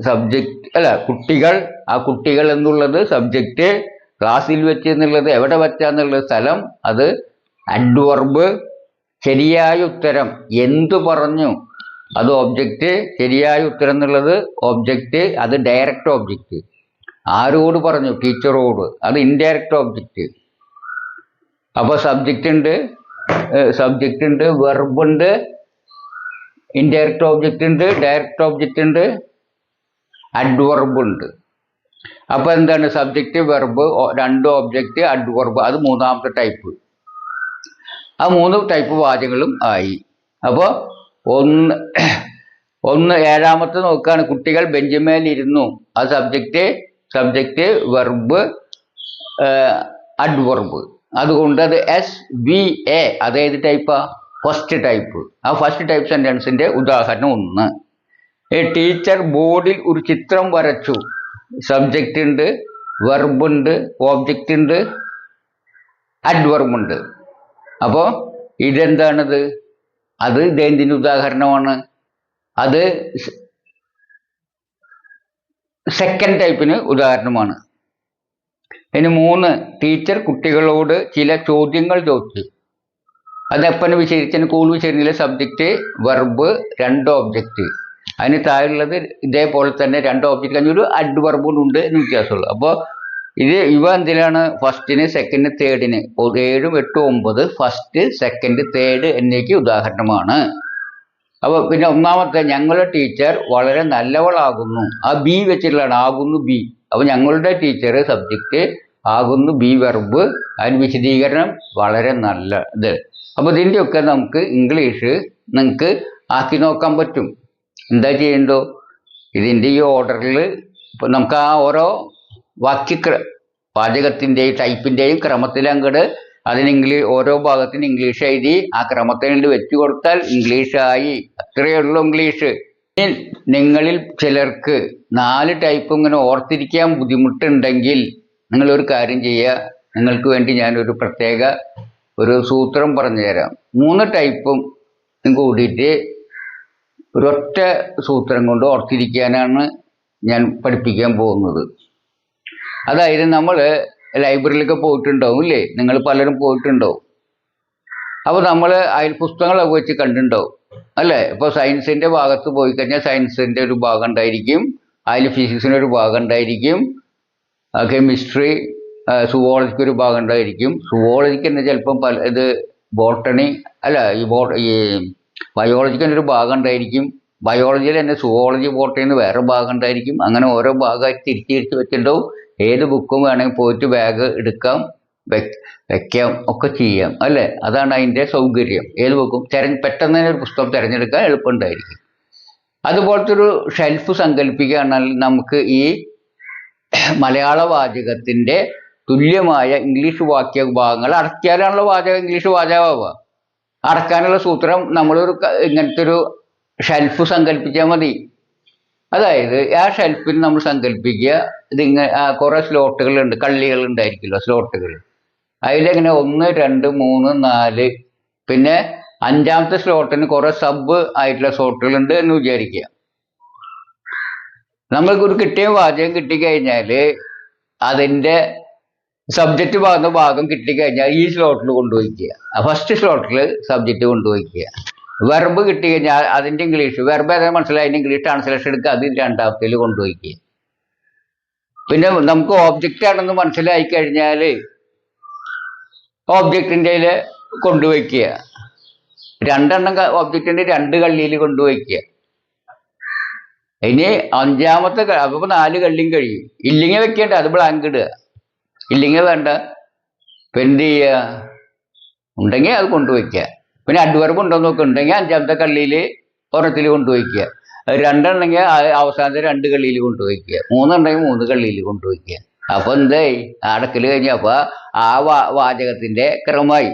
Speaker 1: സബ്ജക്റ്റ് അല്ല, കുട്ടികൾ, ആ കുട്ടികൾ എന്നുള്ളത് സബ്ജക്റ്റ്, ക്ലാസ്സിൽ വെച്ച് എന്നുള്ളത് എവിടെ വെച്ചാന്നുള്ളത് സ്ഥലം, അത് അഡ്വർബ്. ശരിയായ ഉത്തരം, എന്തു പറഞ്ഞു, അത് ഓബ്ജക്റ്റ്. ശരിയായ ഉത്തരം എന്നുള്ളത് ഓബ്ജക്റ്റ്, അത് ഡയറക്റ്റ് ഓബ്ജക്റ്റ്. ആരോട് പറഞ്ഞു? ടീച്ചറോട്, അത് ഇൻഡയറക്റ്റ് ഓബ്ജക്റ്റ്. അപ്പോൾ സബ്ജക്റ്റ് ഉണ്ട്, വെർബ് ഉണ്ട്, ഇൻഡയറക്റ്റ് ഓബ്ജക്റ്റ് ഉണ്ട്, ഡയറക്റ്റ് ഓബ്ജക്റ്റ് ഉണ്ട്, അഡ്വർബ് ഉണ്ട്. അപ്പോൾ എന്താണ്? Subject, verb, 2 object, adverb. അത് 3ാമത്തെ ടൈപ്പ്. ആ 3 ടൈപ്പ് വാചകങ്ങളും ആയി. അപ്പോൾ 7ാമത്തെ നോക്കുകയാണ്. കുട്ടികൾ ബെഞ്ചിന്മേലിരുന്നു. അത് സബ്ജക്റ്റ്, വെർബ്, അഡ്വർബ്. അതുകൊണ്ട് അത് SVA. അതേത് ടൈപ്പാ? First type. ആ ഫസ്റ്റ് ടൈപ്പ് സെന്റൻസിന്റെ ഉദാഹരണം 1. ടീച്ചർ ബോർഡിൽ ഒരു ചിത്രം വരച്ചു. സബ്ജക്റ്റ് ഉണ്ട്, വെർബ് ഉണ്ട്, ഓബ്ജക്റ്റ് ഉണ്ട്, അഡ്വർബ് ഉണ്ട്. അപ്പോൾ ഇതെന്താണത്? അത് ഇതെന്തിന് ഉദാഹരണമാണ്? അത് സെക്കൻഡ് ടൈപ്പിന് ഉദാഹരണമാണ്. ഇനി 3, ടീച്ചർ കുട്ടികളോട് ചില ചോദ്യങ്ങൾ ചോദിച്ചു. അതെപ്പനെ വിശദീകരിച്ചാൽ കൂടുതൽ വിശദീകരിച്ചില്ല. Subject, verb, 2 object. അതിന് താഴെയുള്ളത് ഇതേപോലെ തന്നെ 2 ഓബ്ജക്റ്റ് കഴിഞ്ഞൊരു അഡ്വർബും ഉണ്ട് എന്ന് വ്യത്യാസമുള്ളൂ. അപ്പോൾ ഇവ എന്തിനാണ്? ഫസ്റ്റിന്, സെക്കൻഡ്, തേർഡിന്. 7, 8, 9 ഫസ്റ്റ്, സെക്കൻഡ്, തേർഡ് എന്നേക്ക് ഉദാഹരണമാണ്. അപ്പോൾ പിന്നെ ഒന്നാമത്തെ, ഞങ്ങളുടെ ടീച്ചർ വളരെ നല്ലവളാകുന്നു. ആ ബി വെച്ചിട്ടുള്ളതാണ്, ആകുന്നു ബി. അപ്പോൾ ഞങ്ങളുടെ ടീച്ചർ സബ്ജക്റ്റ്, ആകുന്നു ബി വെർബ്, അതിന് വിശദീകരണം വളരെ നല്ല ഇത്. അപ്പോൾ ഇതിൻ്റെയൊക്കെ നമുക്ക് ഇംഗ്ലീഷ് നിങ്ങൾക്ക് ആക്കി നോക്കാൻ പറ്റും. എന്താ ചെയ്യണ്ടോ? ഇതിൻ്റെ ഈ ഓർഡറിൽ ഇപ്പം നമുക്ക് ആ ഓരോ വാചകത്തിൻ്റെയും ടൈപ്പിൻ്റെയും ക്രമത്തിൽ അങ്ങോട്ട് ഓരോ ഭാഗത്തിന് ഇംഗ്ലീഷ് എഴുതി ആ ക്രമത്തിൽ വെച്ചു കൊടുത്താൽ ഇംഗ്ലീഷായി. അത്രയേ ഉള്ളൂ ഇംഗ്ലീഷ്. നിങ്ങളിൽ ചിലർക്ക് 4 ടൈപ്പ് ഇങ്ങനെ ഓർത്തിരിക്കാൻ ബുദ്ധിമുട്ടുണ്ടെങ്കിൽ നിങ്ങളൊരു കാര്യം ചെയ്യുക. നിങ്ങൾക്ക് വേണ്ടി ഞാനൊരു പ്രത്യേക ഒരു സൂത്രം പറഞ്ഞു തരാം. 3 ടൈപ്പും കൂടിയിട്ട് ഒരൊറ്റ സൂത്രം കൊണ്ട് ഓർത്തിരിക്കാനാണ് ഞാൻ പഠിപ്പിക്കാൻ പോകുന്നത്. അതായത് നമ്മൾ ലൈബ്രറിയിലൊക്കെ പോയിട്ടുണ്ടാവും ഇല്ലേ? നിങ്ങൾ പലരും പോയിട്ടുണ്ടാവും. അപ്പോൾ നമ്മൾ അതിൽ പുസ്തകങ്ങളൊക്കെ വെച്ച് കണ്ടിട്ടുണ്ടാവും അല്ലേ? ഇപ്പോൾ സയൻസിൻ്റെ ഭാഗത്ത് പോയി കഴിഞ്ഞാൽ സയൻസിൻ്റെ ഒരു ഭാഗം ഉണ്ടായിരിക്കും, അതിൽ ഫിസിക്സിൻ്റെ ഒരു ഭാഗം ഉണ്ടായിരിക്കും, കെമിസ്ട്രി, സുവോളജിക്ക് ഒരു ഭാഗം ഉണ്ടായിരിക്കും. സുവോളജിക്ക് തന്നെ ചിലപ്പം ഇത് ബോട്ടണി അല്ല, ഈ ബയോളജിക്ക് തന്നെ ഒരു ഭാഗം ഉണ്ടായിരിക്കും. ബയോളജിയിൽ തന്നെ സുവോളജി, ബോട്ടണി വേറെ ഭാഗം ഉണ്ടായിരിക്കും. അങ്ങനെ ഓരോ ഭാഗമായിട്ട് തിരിച്ച് വെച്ചിട്ടുണ്ടാവും. ഏത് ബുക്കും വേണമെങ്കിൽ പോയിട്ട് ബാഗ് എടുക്കാം, വെക്കാം, ഒക്കെ ചെയ്യാം അല്ലേ? അതാണ് അതിൻ്റെ സൗകര്യം. ഏത് ബുക്കും പെട്ടെന്ന് തന്നെ ഒരു പുസ്തകം തിരഞ്ഞെടുക്കാൻ എളുപ്പമുണ്ടായിരിക്കും. അതുപോലത്തെ ഒരു ഷെൽഫ് സങ്കല്പിക്കുകയാണെങ്കിൽ നമുക്ക് ഈ മലയാള വാചകത്തിൻ്റെ തുല്യമായ ഇംഗ്ലീഷ് വാക്യ ഭാഗങ്ങൾ അടയ്ക്കാനുള്ള വാചകം ഇംഗ്ലീഷ് വാചകമാവുക. അടക്കാനുള്ള സൂത്രം നമ്മളൊരു ഇങ്ങനത്തെ ഒരു ഷെൽഫ് സങ്കല്പിച്ചാൽ മതി. അതായത് ആ ഷെൽഫിൽ നമ്മൾ സങ്കല്പിക്കുക, കുറേ സ്ലോട്ടുകളുണ്ട്, കള്ളികൾ ഉണ്ടായിരിക്കുമല്ലോ, സ്ലോട്ടുകൾ. അതിലെങ്ങനെ 1, 2, 3, 4, പിന്നെ 5ാമത്തെ സ്ലോട്ടിന് കുറേ സബ് ആയിട്ടുള്ള സ്ലോട്ടുകളുണ്ട് എന്ന് വിചാരിക്കുക. നമ്മൾക്കൊരു കിട്ടിയ വാചകം കിട്ടിക്കഴിഞ്ഞാൽ അതിൻ്റെ സബ്ജക്റ്റ് ഭാഗം കിട്ടിക്കഴിഞ്ഞാൽ ഈ സ്ലോട്ടിൽ കൊണ്ടുപോയിക്കുക. ഫസ്റ്റ് സ്ലോട്ടിൽ സബ്ജക്റ്റ് കൊണ്ടുപോയിക്കുക. വെർബ് കിട്ടിക്കഴിഞ്ഞാൽ അതിൻ്റെ ഇംഗ്ലീഷ് വെർബ് ഏതായാലും മനസ്സിലായി, അതിൻ്റെ ഇംഗ്ലീഷ് ട്രാൻസ്ലേഷൻ എടുക്കുക, അത് 2ാമത്തേൽ കൊണ്ടുപോയിക്കുക. പിന്നെ നമുക്ക് ഓബ്ജക്റ്റ് ആണെന്ന് മനസ്സിലായി കഴിഞ്ഞാൽ ഓബ്ജക്റ്റിൻ്റെ കൊണ്ടുവയ്ക്കുക. 2 ഓബ്ജക്റ്റിൻ്റെ 2 കള്ളിയിൽ കൊണ്ടുവയ്ക്കുക. ഇനി 5ാമത്തെ അപ്പോൾ 4 കള്ളിയും കഴിയും. ഇല്ലെങ്കിൽ വെക്കേണ്ട, അത് ബ്ലാങ്ക് ഇടുക. ഇല്ലെങ്കിൽ വേണ്ട, ഇപ്പം എന്ത് ചെയ്യുക? ഉണ്ടെങ്കിൽ അത് കൊണ്ടുവയ്ക്കുക. പിന്നെ അഡ്വർബ് ഉണ്ടോയെന്ന് നോക്കുക. ഉണ്ടെങ്കിൽ 5ാമത്തെ കള്ളിയിൽ ഒരെണ്ണത്തിൽ കൊണ്ടുവയ്ക്കുക. 2 ഉണ്ടെങ്കിൽ അവസാനത്തെ 2 കള്ളിയിൽ കൊണ്ടുവയ്ക്കുക. 3 ഉണ്ടെങ്കിൽ 3 കള്ളിയിൽ കൊണ്ടുവയ്ക്കുക. അപ്പോൾ എന്തായി? അടക്കൽ കഴിഞ്ഞപ്പോൾ ആ വാചകത്തിൻ്റെ ക്രമമായി.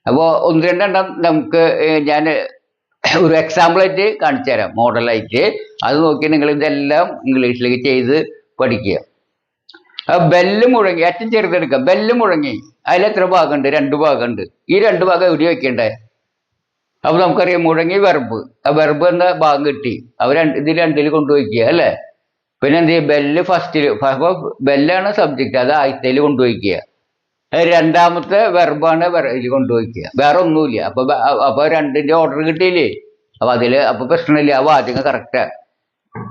Speaker 1: അപ്പോൾ 1, 2 എണ്ണം നമുക്ക് ഞാൻ ഒരു എക്സാമ്പിളായിട്ട് കാണിച്ചു തരാം, മോഡലായിട്ട്. അത് നോക്കി നിങ്ങൾ ഇതെല്ലാം ഇംഗ്ലീഷിലേക്ക് ചെയ്ത് പഠിക്കുക. ബെല്ല് മുഴങ്ങി, ഏറ്റവും ചെറുതെടുക്കുക. ബെല്ല് മുഴങ്ങി, അതിലെത്ര ഭാഗമുണ്ട്? 2 ഭാഗമുണ്ട്. ഈ 2 ഭാഗം എവിടെ വയ്ക്കണ്ടേ? അപ്പോൾ നമുക്കറിയാം മുഴങ്ങി വെർബ്. ആ വെർബ് എന്ന ഭാഗം കിട്ടി, ഇതിൽ 2ൽ കൊണ്ടുവയ്ക്കുക അല്ലേ? പിന്നെ എന്ത് ചെയ്യും? ബെല്ല് ഫസ്റ്റിൽ. അപ്പോൾ ബെല്ലാണ് സബ്ജക്റ്റ്, അത് ആദ്യത്തേൽ കൊണ്ടുവയ്ക്കുക. 2ാമത്തെ വെർബാണ് ഇതിൽ കൊണ്ടുവയ്ക്കുക. വേറെ ഒന്നുമില്ല. അപ്പോൾ 2ൻ്റെ ഓർഡർ കിട്ടിയില്ലേ? അപ്പോൾ അപ്പോൾ പ്രശ്നമില്ല, ആ വാചകം കറക്റ്റാണ്.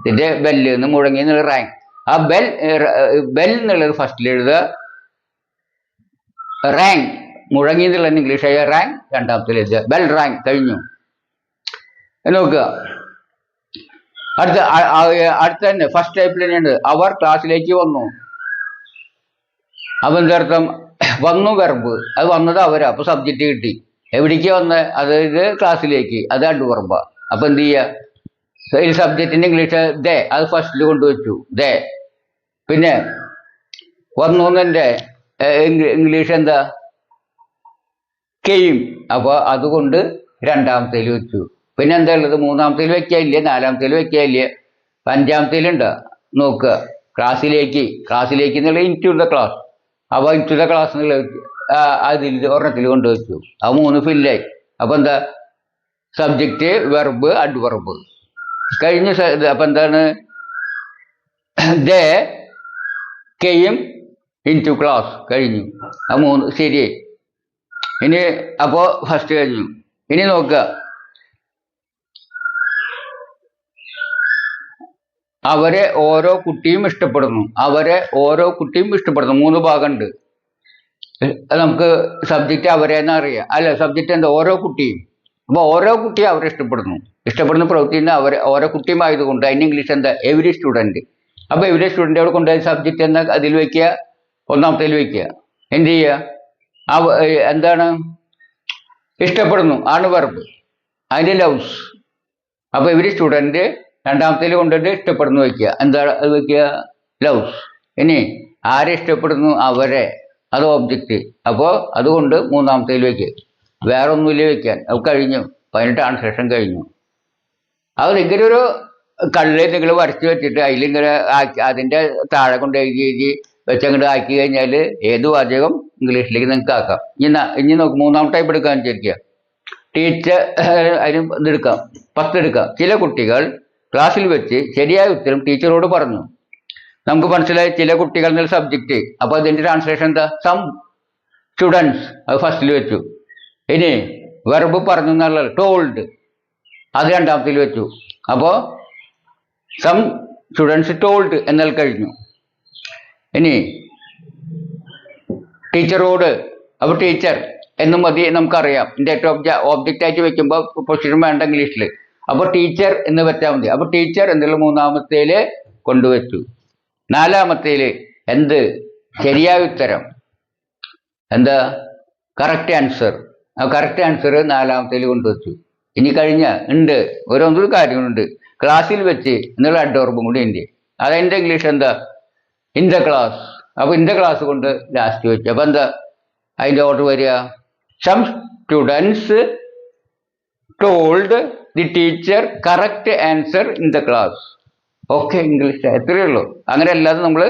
Speaker 1: ഇതിൻ്റെ ബെല്ല് നിന്ന് മുഴങ്ങി എന്നുള്ള റാങ്ക്. ആ ബെൽ എന്നുള്ളത് ഫസ്റ്റിൽ എഴുതുക, റാങ്ക് മുഴങ്ങി എന്നുള്ള ഇംഗ്ലീഷായ റാങ്ക് 2ാമത്തിൽ എഴുതുക. ബെൽ റാങ്ക് കഴിഞ്ഞു. നോക്കുക, അടുത്ത തന്നെ ഫസ്റ്റ് ടൈപ്പിൽ തന്നെയുണ്ട്. അവർ ക്ലാസ്സിലേക്ക് വന്നു. അപ്പം എന്തർത്ഥം? വന്നു വെർബ്, അത് വന്നത് അവരാ. അപ്പോൾ സബ്ജക്റ്റ് കിട്ടി. എവിടേക്ക് വന്നത്? അതായത് ക്ലാസ്സിലേക്ക്, അത് അഡ്വർബാ. അപ്പം എന്ത് ചെയ്യുക? ഈ സബ്ജക്റ്റിൻ്റെ ഇംഗ്ലീഷ് ദേ, അത് ഫസ്റ്റിൽ കൊണ്ടുവച്ചു ദേ. പിന്നെ വന്നു എന്നതിൻ്റെ ഇംഗ്ലീഷ് എന്താ? കെയിം. അപ്പോൾ അതുകൊണ്ട് 2ാമത്തേൽ വെച്ചു. പിന്നെ എന്താ ഉള്ളത്? മൂന്നാമത്തേൽ വെക്കാനില്ല, നാലാമത്തേൽ വെക്കാനില്ല, അഞ്ചാമത്തേലുണ്ട്. നോക്കുക, ക്ലാസ്സിലേക്ക് എന്നുള്ള ഇൻറ്റു ദ ക്ലാസ്. അപ്പോൾ ഇൻറ്റു ദ ക്ലാസ് എന്നുള്ള അതിൽ ഒരെണ്ണത്തിൽ കൊണ്ടുവച്ചു. ആ 3 ഫില്ലായി. അപ്പോൾ എന്താ? സബ്ജക്റ്റ്, വെർബ്, അഡ്വർബ് കഴിഞ്ഞു. അപ്പം എന്താണ്? ദേ കെയും ഇൻറ്റു ക്ലാസ് കഴിഞ്ഞു. ആ 3 ശരിയായി. ഇനി അപ്പോൾ ഫസ്റ്റ് കഴിഞ്ഞു. ഇനി നോക്കുക, അവരെ ഓരോ കുട്ടിയും ഇഷ്ടപ്പെടുന്നു. 3 ഭാഗമുണ്ട്. നമുക്ക് സബ്ജക്റ്റ് അവരെന്ന് അറിയാം, അല്ല സബ്ജക്റ്റ് എന്താ? ഓരോ കുട്ടിയും. അപ്പോൾ ഓരോ കുട്ടിയും അവരെ ഇഷ്ടപ്പെടുന്ന പ്രവൃത്തി ഓരോ കുട്ടിയും ആയതുകൊണ്ട് അതിന് ഇംഗ്ലീഷ് എന്താ? Every student. അപ്പോൾ എവരി സ്റ്റുഡൻറ്റ് അവിടെ കൊണ്ടുപോയി സബ്ജക്റ്റ് എന്താ അതിൽ വയ്ക്കുക, ഒന്നാമത്തേൽ വയ്ക്കുക. എന്ത് ചെയ്യുക? എന്താണ്? ഇഷ്ടപ്പെടുന്നു ആണ് വെർബ്, അതിൻ്റെ ലവ്സ്. അപ്പോൾ എവരി സ്റ്റുഡൻറ്റ് രണ്ടാമത്തേൽ കൊണ്ടുപോയിട്ട് ഇഷ്ടപ്പെടുന്നു വയ്ക്കുക. എന്താ അത് വയ്ക്കുക? ലവ്സ്. ഇനി ആരെ ഇഷ്ടപ്പെടുന്നു? അവരെ, അത് ഓബ്ജക്റ്റ്. അപ്പോൾ അതുകൊണ്ട് മൂന്നാമത്തേൽ വയ്ക്കുക. വേറെ ഒന്നുമില്ല വയ്ക്കാൻ. അത് കഴിഞ്ഞു. 18 ട്രാൻസ്ലേഷൻ കഴിഞ്ഞു. അത് ഇങ്ങനെ ഒരു കള്ളിൽ നിങ്ങൾ വരച്ച് വെച്ചിട്ട് അതിലിങ്ങനെ ആക്കി അതിൻ്റെ താഴെ കൊണ്ട് എഴുതി വെച്ചങ്ങോട്ട് ആക്കി കഴിഞ്ഞാൽ ഏത് വാചകം ഇംഗ്ലീഷിലേക്ക് നിങ്ങൾക്ക് ആക്കാം. ഇനി നോക്ക്, 3-ാമത്തെ ടൈപ്പ് എടുക്കാൻ വിചാരിക്കുക. ടീച്ചർ അതിന് ഇതെടുക്കാം, 10 എടുക്കാം. ചില കുട്ടികൾ ക്ലാസ്സിൽ വെച്ച് ശരിയായ ഉത്തരം ടീച്ചറോട് പറഞ്ഞു. നമുക്ക് മനസ്സിലായി ചില കുട്ടികൾ എന്നുള്ള സബ്ജക്റ്റ്. അപ്പോൾ അതിൻ്റെ ട്രാൻസ്ലേഷൻ എന്താ? സം സ്റ്റുഡൻസ്, അത് ഫസ്റ്റിൽ വെച്ചു. ഇനി വെർബ് പറഞ്ഞു എന്നുള്ളത് ടോൾഡ്, അത് രണ്ടാമത്തിൽ വെച്ചു. അപ്പോൾ സം സ്റ്റുഡൻസ് ടോൾഡ് എന്നാൽ കഴിഞ്ഞു. ഇനി ടീച്ചറോട്, അപ്പോൾ ടീച്ചർ എന്നും മതി നമുക്കറിയാം. ഇൻഡയറക്റ്റ് ഓബ്ജക്റ്റ് ആയിട്ട് വെക്കുമ്പോൾ പൊസിഷൻ വേണ്ട ഇംഗ്ലീഷിൽ. അപ്പോൾ ടീച്ചർ എന്ന് വെച്ചാൽ മതി. അപ്പോൾ ടീച്ചർ എന്നുള്ള 3-ാമത്തേൽ കൊണ്ടുവച്ചു. 4-ാമത്തേൽ എന്ത്? ശരിയായ ഉത്തരം. എന്താ? Correct answer. ആ കറക്റ്റ് ആൻസർ 4-ാമത്തേൽ കൊണ്ടുവച്ചു. ഇനി ഉണ്ട് ഓരോന്നൊരു കാര്യങ്ങളുണ്ട്. ക്ലാസ്സിൽ വെച്ച് എന്നുള്ള അഡ്വർബും കൂടി ഉണ്ട്. അതെൻ്റെ ഇംഗ്ലീഷ് എന്താ? In the class. അപ്പോൾ ഇൻ ദ ക്ലാസ് കൊണ്ട് ലാസ്റ്റ് വെച്ചു. അപ്പോൾ എന്താ അതിൻ്റെ ഓർഡർ വരിക? Some students told the teacher correct answer in the class. Okay, English എത്രയേ ഉള്ളൂ. അങ്ങനെ അല്ലാതെ നമ്മൾ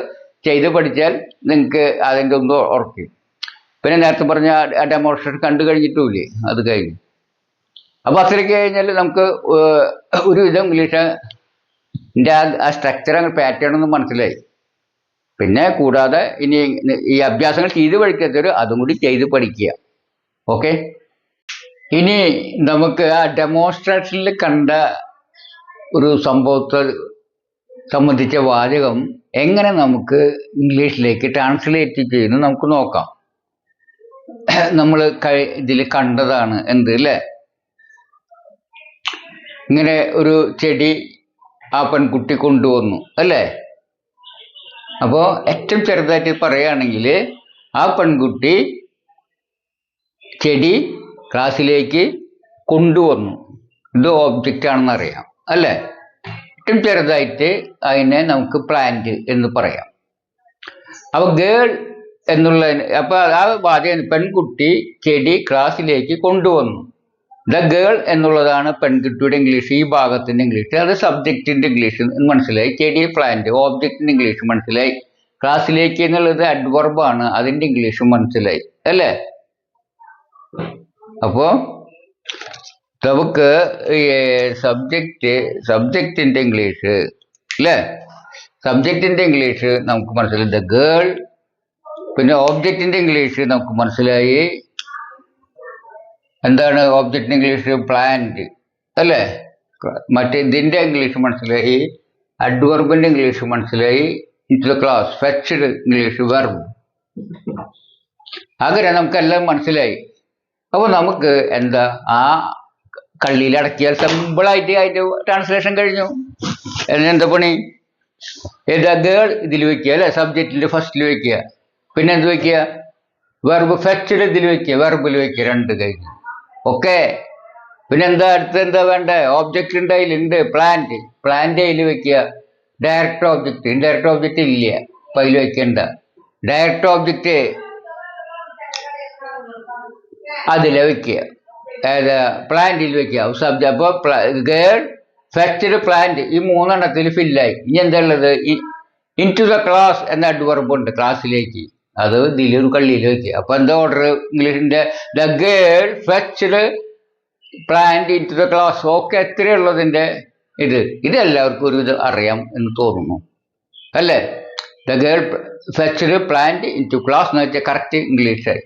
Speaker 1: ചെയ്ത് പഠിച്ചാൽ നിങ്ങൾക്ക് അതിൻ്റെ ഒന്ന് ഉറക്കും. പിന്നെ നേരത്തെ പറഞ്ഞ ഡെമോൺസ്ട്രേഷൻ കണ്ടു കഴിഞ്ഞിട്ടുമില്ലേ, അത് കഴിഞ്ഞു. അപ്പോൾ അത്രയ്ക്ക് കഴിഞ്ഞാൽ നമുക്ക് ഒരുവിധം ഇംഗ്ലീഷിൻ്റെ ആ സ്ട്രക്ചർ, പാറ്റേൺ ഒന്നും മനസ്സിലായി. പിന്നെ കൂടാതെ ഇനി ഈ അഭ്യാസങ്ങൾ ചെയ്ത് പഠിക്കാത്തവർ അതും കൂടി ചെയ്ത് പഠിക്കുക. ഓക്കെ, ഇനി നമുക്ക് ആ ഡെമോൺസ്ട്രേഷനിൽ കണ്ട ഒരു സംഭവത്തെ സംബന്ധിച്ച വാചകം എങ്ങനെ നമുക്ക് ഇംഗ്ലീഷിലേക്ക് ട്രാൻസ്ലേറ്റ് ചെയ്യുന്നു നമുക്ക് നോക്കാം. നമ്മൾ ഇതിൽ കണ്ടതാണ് എന്ത് അല്ലേ? ഇങ്ങനെ ഒരു ചെടി ആ പെൺകുട്ടി കൊണ്ടുവന്നു അല്ലേ? അപ്പോൾ ഏറ്റവും ചെറുതായിട്ട് പറയുകയാണെങ്കിൽ ആ പെൺകുട്ടി ചെടി ക്ലാസ്സിലേക്ക് കൊണ്ടുവന്നു. ഇത് ഓബ്ജക്റ്റ് ആണെന്ന് അറിയാം അല്ലേ? ഏറ്റവും ചെറുതായിട്ട് അതിനെ നമുക്ക് പ്ലാന്റ് എന്ന് പറയാം. അപ്പോൾ ഗേൾ എന്നുള്ളതിന് അപ്പോൾ ആ വാചകം പെൺകുട്ടി ചെടി ക്ലാസ്സിലേക്ക് കൊണ്ടുവന്നു. ദ ഗേൾ എന്നുള്ളതാണ് പെൺകുട്ടിയുടെ ഇംഗ്ലീഷ്, ഈ ഭാഗത്തിൻ്റെ ഇംഗ്ലീഷ്. അത് സബ്ജക്റ്റിൻ്റെ ഇംഗ്ലീഷ് മനസ്സിലായി. ചെടി പ്ലാന്റ് ഓബ്ജക്റ്റിൻ്റെ ഇംഗ്ലീഷ് മനസ്സിലായി. ക്ലാസ്സിലേക്ക് എന്നുള്ളത് അഡ്വർബാണ്, അതിൻ്റെ ഇംഗ്ലീഷ് മനസ്സിലായി അല്ലേ? അപ്പോൾ നമുക്ക് സബ്ജക്റ്റിൻ്റെ ഇംഗ്ലീഷ് അല്ലേ? സബ്ജക്റ്റിൻ്റെ ഇംഗ്ലീഷ് നമുക്ക് മനസ്സിലായി ദ ഗേൾ. പിന്നെ ഓബ്ജക്റ്റിൻ്റെ ഇംഗ്ലീഷ് നമുക്ക് മനസ്സിലായി. എന്താണ് ഓബ്ജക്റ്റിൻ്റെ ഇംഗ്ലീഷ്? പ്ലാന്റ് അല്ലേ? മറ്റേ ഇതിൻ്റെ ഇംഗ്ലീഷ് മനസ്സിലായി. അഡ്വർബിൻ്റെ ഇംഗ്ലീഷ് മനസ്സിലായി. Into the class fetched English verb. അങ്ങനെ നമുക്കെല്ലാം മനസ്സിലായി. അപ്പോൾ നമുക്ക് എന്താ ആ കള്ളിയിൽ അടക്കിയാൽ സിമ്പിളായിട്ട് അതിൻ്റെ ട്രാൻസ്ലേഷൻ കഴിഞ്ഞു. എന്താ പണി? ഏതാ? ഗേൾ ഇതിൽ വയ്ക്കുക അല്ലേ? സബ്ജക്റ്റിൻ്റെ ഫസ്റ്റിൽ വയ്ക്കുക. പിന്നെ എന്ത് വയ്ക്കുക? വെർബ് ഫെച്ച്ഡ് ഇതിൽ വയ്ക്കുക, വെർബിൽ വയ്ക്കുക. 2 കഴിഞ്ഞു. ഓക്കെ, പിന്നെ എന്താ അടുത്ത് എന്താ വേണ്ടേ? ഓബ്ജക്റ്റ് ഉണ്ട്, അതിലുണ്ട് പ്ലാന്റ് അതിൽ വയ്ക്കുക. ഡയറക്റ്റ് ഓബ്ജക്റ്റ്, ഇൻഡയറക്റ്റ് ഓബ്ജക്റ്റ് ഇല്ല, അപ്പം അതിൽ വയ്ക്കണ്ട. ഡയറക്റ്റ് ഓബ്ജക്റ്റ് അതിലെ വയ്ക്കുക. പ്ലാന്റിൽ വെക്കുക. സബ്ജക്ട് അപ്പോൾ ഗേൾ ഫെച്ച്ഡ് പ്ലാന്റ് ഈ മൂന്നെണ്ണത്തിൽ ഫില്ലായി. ഇനി എന്താ ഉള്ളത്? ഇൻ ടു ദ ക്ലാസ് എന്ന അഡ്വർബ് ഉണ്ട്, ക്ലാസ്സിലേക്ക്. അത് ഇതിലൊരു കള്ളിയിൽ വെക്കുക. അപ്പൊ എന്താ ഓർഡർ ഇംഗ്ലീഷിന്റെ? The girl fetched plant into the class. Okay, എത്രയുള്ളതിന്റെ ഇത് എല്ലാവർക്കും ഒരു ഇത് അറിയാം എന്ന് തോന്നുന്നു അല്ലേ? The girl fetched plant into class എന്ന് വെച്ചാൽ കറക്റ്റ് ഇംഗ്ലീഷായി.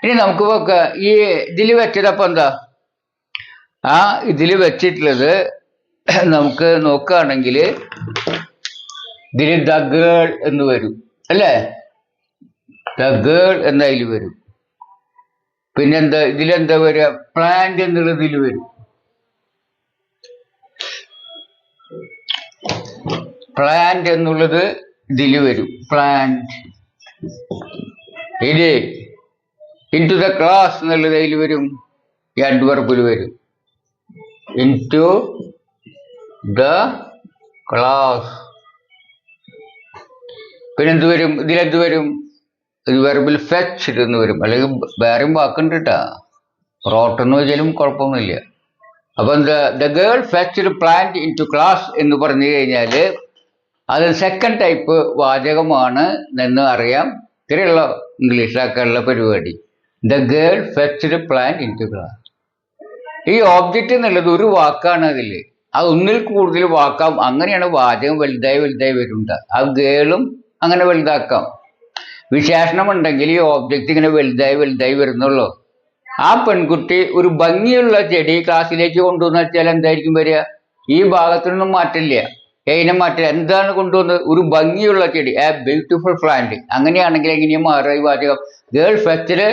Speaker 1: ഇനി നമുക്ക് ഈ ഇതിൽ വെച്ചതപ്പോ എന്താ? ഇതിൽ വെച്ചിട്ടുള്ളത് നമുക്ക് നോക്കുകയാണെങ്കിൽ ഇതിൽ ദ ഗേൾ എന്ന് വരും അല്ലേ? ദ ഗേൾ എന്നതിൽ വരും. പിന്നെന്താ ഇതിലെന്താ വരിക? പ്ലാന്റ് എന്നുള്ളത് ഇതിൽ വരും. പ്ലാന്റ് എന്നുള്ളത് ഇതിൽ വരും. പ്ലാന്റ്. ഇത് ഇൻ ടു ദ ക്ലാസ് എന്നുള്ളത് അതിൽ വരും. ഈ അഡ്വർബിൽ വരും. Into the class. പിന്നെന്ത് വരും? ഇതിലെന്ത് വരും? ഇത് വെർബിൽ ഫെച്ച്ഡ് എന്ന് വരും. അല്ലെങ്കിൽ വേറെയും വാക്കുണ്ട് കേട്ടാ, റോട്ടെന്ന് വെച്ചാലും കുഴപ്പമൊന്നുമില്ല. അപ്പൊ എന്താ? The girl fetched plant into class എന്ന് പറഞ്ഞു കഴിഞ്ഞാൽ അത് സെക്കൻഡ് ടൈപ്പ് വാചകമാണ് എന്ന് അറിയാം. ഇത്രയുള്ള ഇംഗ്ലീഷിലാക്കാനുള്ള പരിപാടി. The girl fetched plant into class. ഈ ഓബ്ജക്റ്റ് എന്നുള്ളത് ഒരു വാക്കാണ്. അതിൽ അത് ഒന്നിൽ കൂടുതൽ വാക്കാം. അങ്ങനെയാണ് വാചകം വലുതായി വരുന്നുണ്ട്. ആ ഗേളും അങ്ങനെ വലുതാക്കാം. വിശേഷണം ഉണ്ടെങ്കിൽ ഈ ഓബ്ജക്റ്റ് ഇങ്ങനെ വലുതായി വരുന്നുള്ളൂ. ആ പെൺകുട്ടി ഒരു ഭംഗിയുള്ള ചെടി ക്ലാസ്സിലേക്ക് കൊണ്ടുവന്ന് വെച്ചാൽ എന്തായിരിക്കും വരിക? ഈ ഭാഗത്തിനൊന്നും മാറ്റില്ല, ഏതിനും മാറ്റില്ല. എന്താണ് കൊണ്ടുവന്നത്? ഒരു ഭംഗിയുള്ള ചെടി, എ ബ്യൂട്ടിഫുൾ പ്ലാന്റ്. അങ്ങനെയാണെങ്കിൽ എങ്ങനെയും മാറുക ഈ വാചകം? Girl fetched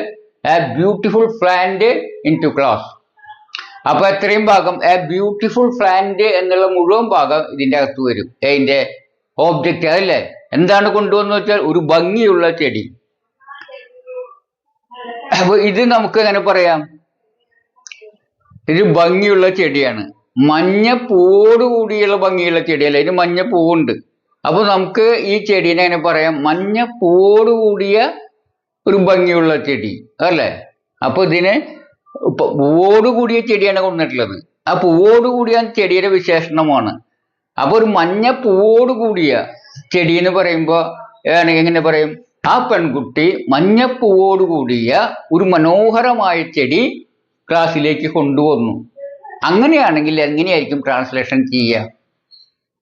Speaker 1: a beautiful plant into class. അപ്പൊ എത്രയും ഭാഗം എ ബ്യൂട്ടിഫുൾ പ്ലാന്റ് എന്നുള്ള മുഴുവൻ ഭാഗം ഇതിന്റെ അകത്ത് വരും. ഇതിന്റെ ഓബ്ജക്റ്റ് അതല്ലേ? എന്താണ് കൊണ്ടുവന്ന് വെച്ചാൽ ഒരു ഭംഗിയുള്ള ചെടി. അപ്പൊ ഇത് നമുക്ക് എങ്ങനെ പറയാം? ഇത് ഭംഗിയുള്ള ചെടിയാണ്. മഞ്ഞ പൂവോട് കൂടിയുള്ള ഭംഗിയുള്ള ചെടിയല്ല, ഇതിന് മഞ്ഞ പൂവുണ്ട്. അപ്പൊ നമുക്ക് ഈ ചെടീനെ എങ്ങനെ പറയാം? മഞ്ഞ പൂവോട് കൂടിയ ഒരു ഭംഗിയുള്ള ചെടി അല്ലേ? അപ്പൊ ഇതിന് പൂവോട് കൂടിയ ചെടിയാണ് കൊണ്ടിട്ടുള്ളത്. ആ പൂവോട് കൂടിയ ചെടിയുടെ വിശേഷണമാണ്. അപ്പൊ ഒരു മഞ്ഞ പൂവോട് കൂടിയ ചെടി എന്ന് പറയുമ്പോ എങ്ങനെ പറയും? ആ പെൺകുട്ടി മഞ്ഞപ്പൂവോട് കൂടിയ ഒരു മനോഹരമായ ചെടി ക്ലാസ്സിലേക്ക് കൊണ്ടുവന്നു. അങ്ങനെയാണെങ്കിൽ എങ്ങനെയായിരിക്കും ട്രാൻസ്ലേഷൻ ചെയ്യുക?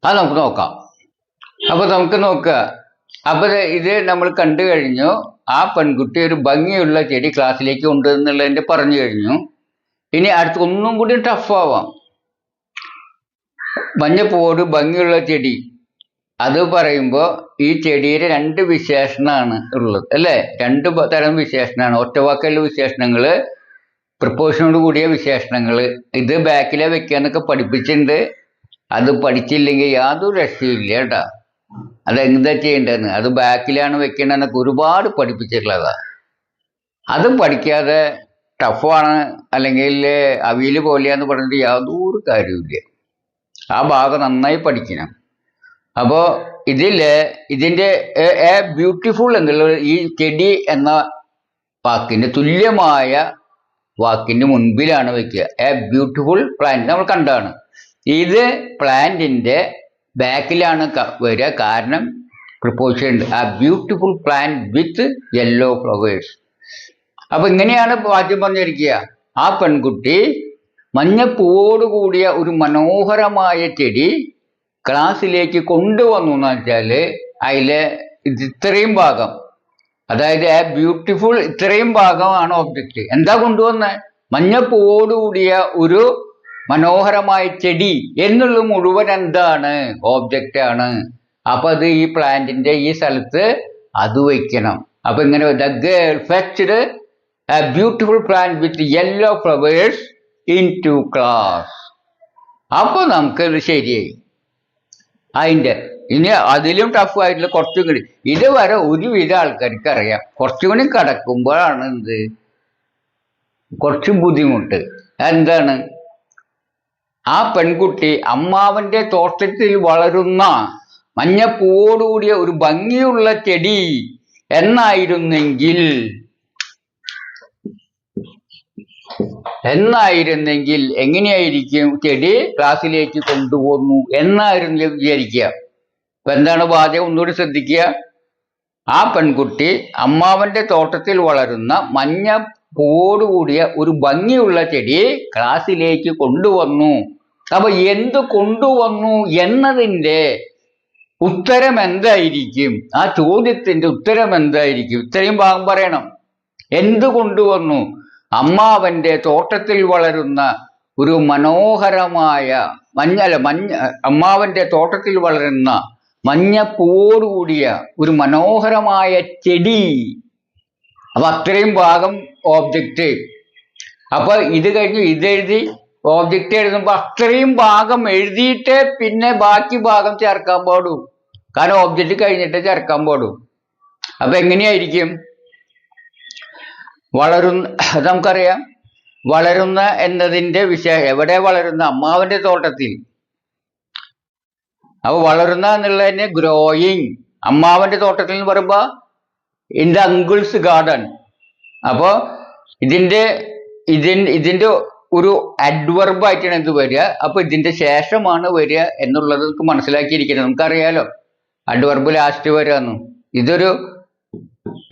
Speaker 1: അത് നമുക്ക് നോക്കാം. അപ്പൊ നമുക്ക് നോക്കുക. അപ്പൊ ഇത് നമ്മൾ കണ്ടു കഴിഞ്ഞു. ആ പെൺകുട്ടി ഒരു ഭംഗിയുള്ള ചെടി ക്ലാസ്സിലേക്ക് കൊണ്ടുവന്നുള്ളതിന്റെ പറഞ്ഞു കഴിഞ്ഞു. ഇനി അടുത്ത് ഒന്നും കൂടി ടഫ് ആവാം. മഞ്ഞപ്പൂവോട് ഭംഗിയുള്ള ചെടി അത് പറയുമ്പോൾ ഈ ചെടിയുടെ രണ്ട് വിശേഷണമാണ് ഉള്ളത് അല്ലേ? രണ്ട് തരം വിശേഷണമാണ്. ഒറ്റവാക്കുള്ള വിശേഷണങ്ങൾ, പ്രിപ്പോസിഷനോട് കൂടിയ വിശേഷണങ്ങൾ. ഇത് ബാക്കിലെ വെക്കാന്നൊക്കെ പഠിപ്പിച്ചിട്ടുണ്ട്. അത് പഠിച്ചില്ലെങ്കിൽ യാതൊരു രക്ഷയില്ല കേട്ടാ. അതെന്താ ചെയ്യേണ്ടതെന്ന്, അത് ബാക്കിലാണ് വെക്കേണ്ടതെന്നൊക്കെ ഒരുപാട് പഠിപ്പിച്ചിട്ടുള്ളതാണ്. അത് പഠിക്കാതെ ടഫാണ് അല്ലെങ്കിൽ അവിയൽ പോലെയാന്ന് പറഞ്ഞിട്ട് യാതൊരു കാര്യമില്ല. ആ ഭാഗം നന്നായി പഠിക്കണം. അപ്പോൾ ഇതിൻ്റെ എ ബ്യൂട്ടിഫുൾ എന്നുള്ള ഈ ചെടി എന്ന വാക്കിന് തുല്യമായ വാക്കിന് മുൻപിലാണ് വെക്കുക. എ ബ്യൂട്ടിഫുൾ പ്ലാന്റ് നമ്മൾ കണ്ടാണ്. ഇത് പ്ലാന്റിന്റെ ബാക്കിലാണ് വരിക. കാരണം പ്രിപ്പോസിഷൻ ഉണ്ട്. ആ beautiful plant with yellow flowers. അപ്പൊ ഇങ്ങനെയാണ് വാക്യം പറഞ്ഞിരിക്കുക. ആ പെൺകുട്ടി മഞ്ഞപ്പൂവോട് കൂടിയ ഒരു മനോഹരമായ ചെടി ക്ലാസ്സിലേക്ക് കൊണ്ടുവന്നു എന്ന് വെച്ചാൽ അതിലെ ഇത്രയും ഭാഗം, അതായത് ആ ബ്യൂട്ടിഫുൾ ഇത്രയും ഭാഗമാണ് ഓബ്ജക്റ്റ്. എന്താ കൊണ്ടുവന്നത്? മഞ്ഞപ്പൂവോടുകൂടിയ ഒരു മനോഹരമായ ചെടി എന്നുള്ള മുഴുവൻ എന്താണ്? ഓബ്ജക്റ്റ് ആണ്. അപ്പൊ അത് ഈ പ്ലാന്റിന്റെ ഈ സ്ഥലത്ത് അത് വയ്ക്കണം. അപ്പൊ ഇങ്ങനെ the girl fetched a beautiful plant with yellow flowers into class. അപ്പൊ നമുക്കത് ശരിയായി. അതിൻ്റെ ഇനി അതിലും ടഫ് ആയിട്ടുള്ള കുറച്ചും കൂടി ഇതുവരെ ഒരുവിധ ആൾക്കാർക്ക് അറിയാം. കുറച്ചും കൂടി കടക്കുമ്പോഴാണ് എന്ത് കുറച്ച് ബുദ്ധിമുട്ട്. എന്താണ്? ആ പെൺകുട്ടി അമ്മാവന്റെ തോട്ടത്തിൽ വളരുന്ന മഞ്ഞപ്പൂവോടുകൂടിയ ഒരു ഭംഗിയുള്ള ചെടി എന്നായിരുന്നെങ്കിൽ എന്നായിരുന്നെങ്കിൽ എങ്ങനെയായിരിക്കും ചെടി ക്ലാസ്സിലേക്ക് കൊണ്ടുപോകുന്നു എന്നായിരുന്നു വിചാരിക്കുക. അപ്പൊ എന്താണ് വാചകം ഒന്നുകൂടി ശ്രദ്ധിക്കുക. ആ പെൺകുട്ടി അമ്മാവന്റെ തോട്ടത്തിൽ വളരുന്ന മഞ്ഞ പൂവോടുകൂടിയ ഒരു ഭംഗിയുള്ള ചെടി ക്ലാസ്സിലേക്ക് കൊണ്ടുവന്നു. അപ്പൊ എന്ത് കൊണ്ടുവന്നു എന്നതിൻ്റെ ഉത്തരം എന്തായിരിക്കും? ആ ചോദ്യത്തിന്റെ ഉത്തരം എന്തായിരിക്കും? ഇത്രയും ഭാഗം പറയണം. എന്ത് കൊണ്ടുവന്നു? അമ്മാവന്റെ തോട്ടത്തിൽ വളരുന്ന ഒരു മനോഹരമായ അമ്മാവന്റെ തോട്ടത്തിൽ വളരുന്ന മഞ്ഞപ്പൂവോടുകൂടിയ ഒരു മനോഹരമായ ചെടി. അപ്പൊ അത്രയും ഭാഗം ഓബ്ജക്റ്റ്. അപ്പൊ ഇത് കഴിഞ്ഞ് ഇതെഴുതി ഓബ്ജക്റ്റ് എഴുതുമ്പോൾ അത്രയും ഭാഗം എഴുതിയിട്ടേ പിന്നെ ബാക്കി ഭാഗം ചേർക്കാൻ പാടൂ. കാരണം ഓബ്ജക്റ്റ് കഴിഞ്ഞിട്ട് ചേർക്കാൻ പാടൂ. അപ്പൊ എങ്ങനെയായിരിക്കും? നമുക്കറിയാം വളരുന്ന എന്നതിന്റെ വിഷയം. എവിടെ വളരുന്ന? അമ്മാവന്റെ തോട്ടത്തിൽ. അപ്പൊ വളരുന്ന എന്നുള്ളതിന് ഗ്രോയിങ്. അമ്മാവന്റെ തോട്ടത്തിൽ എന്ന് പറയുമ്പോ ഇൻ ദ അങ്കിൾസ് ഗാർഡൻ. അപ്പോ ഇതിന്റെ ഒരു അഡ്വർബ് ആയിട്ടാണ് ഇത് വരിക. അപ്പൊ ഇതിന്റെ ശേഷമാണ് വരിക എന്നുള്ളത് നമുക്ക് മനസ്സിലാക്കിയിരിക്കണം. നമുക്കറിയാലോ അഡ്വർബ് ലാസ്റ്റ് വരാന്ന്. ഇതൊരു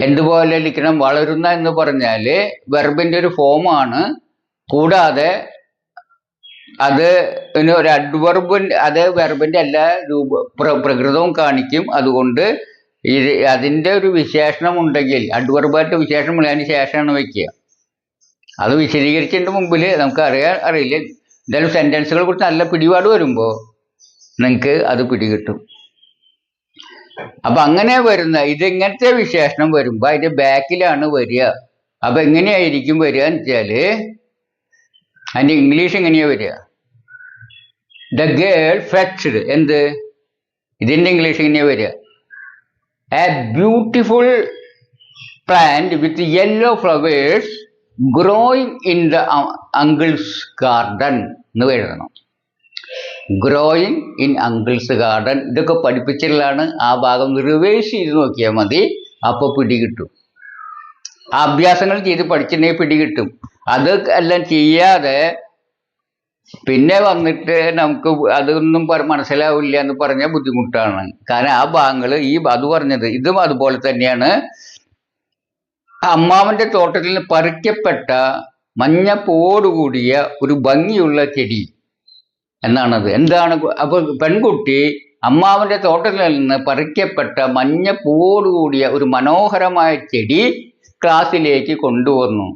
Speaker 1: എന്തുപോലെ ലിഖണം? വളരുന്ന എന്ന് പറഞ്ഞാല് വെർബിന്റെ ഒരു ഫോമാണ്. കൂടാതെ അത് ഒരു അഡ്വർബ്, അത് വെർബിന്റെ എല്ലാ പ്രകൃതവും കാണിക്കും. അതുകൊണ്ട് അതിന്റെ ഒരു വിശേഷണം ഉണ്ടെങ്കിൽ അഡ്വർബായിട്ട് വിശേഷണം അതിന് ശേഷമാണ് വെക്കുക. അത് വിശദീകരിച്ചതിന്റെ മുമ്പിൽ നമുക്ക് അറിയില്ല. എന്തായാലും സെന്റൻസുകളെ കുറിച്ച് നല്ല പിടിപാട് വരുമ്പോൾ നിങ്ങൾക്ക് അത് പിടികിട്ടും. അപ്പൊ അങ്ങനെ വരുന്ന ഇതെങ്ങനത്തെ വിശേഷണം വരുമ്പോ അതിന്റെ ബാക്കിലാണ് വരിക. അപ്പൊ എങ്ങനെയായിരിക്കും വരിക എന്ന് വെച്ചാല് അതിന്റെ ഇംഗ്ലീഷ് എങ്ങനെയാ വരിക? The girl fetched. എന്ത്? ഇതിന്റെ ഇംഗ്ലീഷ് എങ്ങനെയാ വരിക? A beautiful plant with yellow flowers growing in the uncles garden എന്ന് എഴുതണം. Growing in uncles garden. ഇതൊക്കെ പഠിപ്പിച്ചിട്ടുള്ളതാണ്. ആ ഭാഗം റിവേഴ്സ് ചെയ്ത് നോക്കിയാൽ മതി, അപ്പൊ പിടികിട്ടും. ആ അഭ്യാസങ്ങൾ ചെയ്ത് പഠിച്ചിട്ടുണ്ടെങ്കിൽ പിടികിട്ടും. അത് എല്ലാം ചെയ്യാതെ പിന്നെ വന്നിട്ട് നമുക്ക് അതൊന്നും മനസ്സിലാവില്ല എന്ന് പറഞ്ഞാൽ ബുദ്ധിമുട്ടാണ്. കാരണം ആ ഭാഗങ്ങൾ അത് പറഞ്ഞത് ഇതും അതുപോലെ തന്നെയാണ്. അമ്മാവന്റെ തോട്ടത്തിൽ നിന്ന് പറിക്കപ്പെട്ട മഞ്ഞപ്പൂവോടുകൂടിയ ഒരു ഭംഗിയുള്ള ചെടി എന്നാണത്. എന്താണ്? അപ്പൊ പെൺകുട്ടി അമ്മാവന്റെ തോട്ടത്തിൽ നിന്ന് പറിക്കപ്പെട്ട മഞ്ഞപ്പൂവോടുകൂടിയ ഒരു മനോഹരമായ ചെടി ക്ലാസ്സിലേക്ക് കൊണ്ടുവന്നു.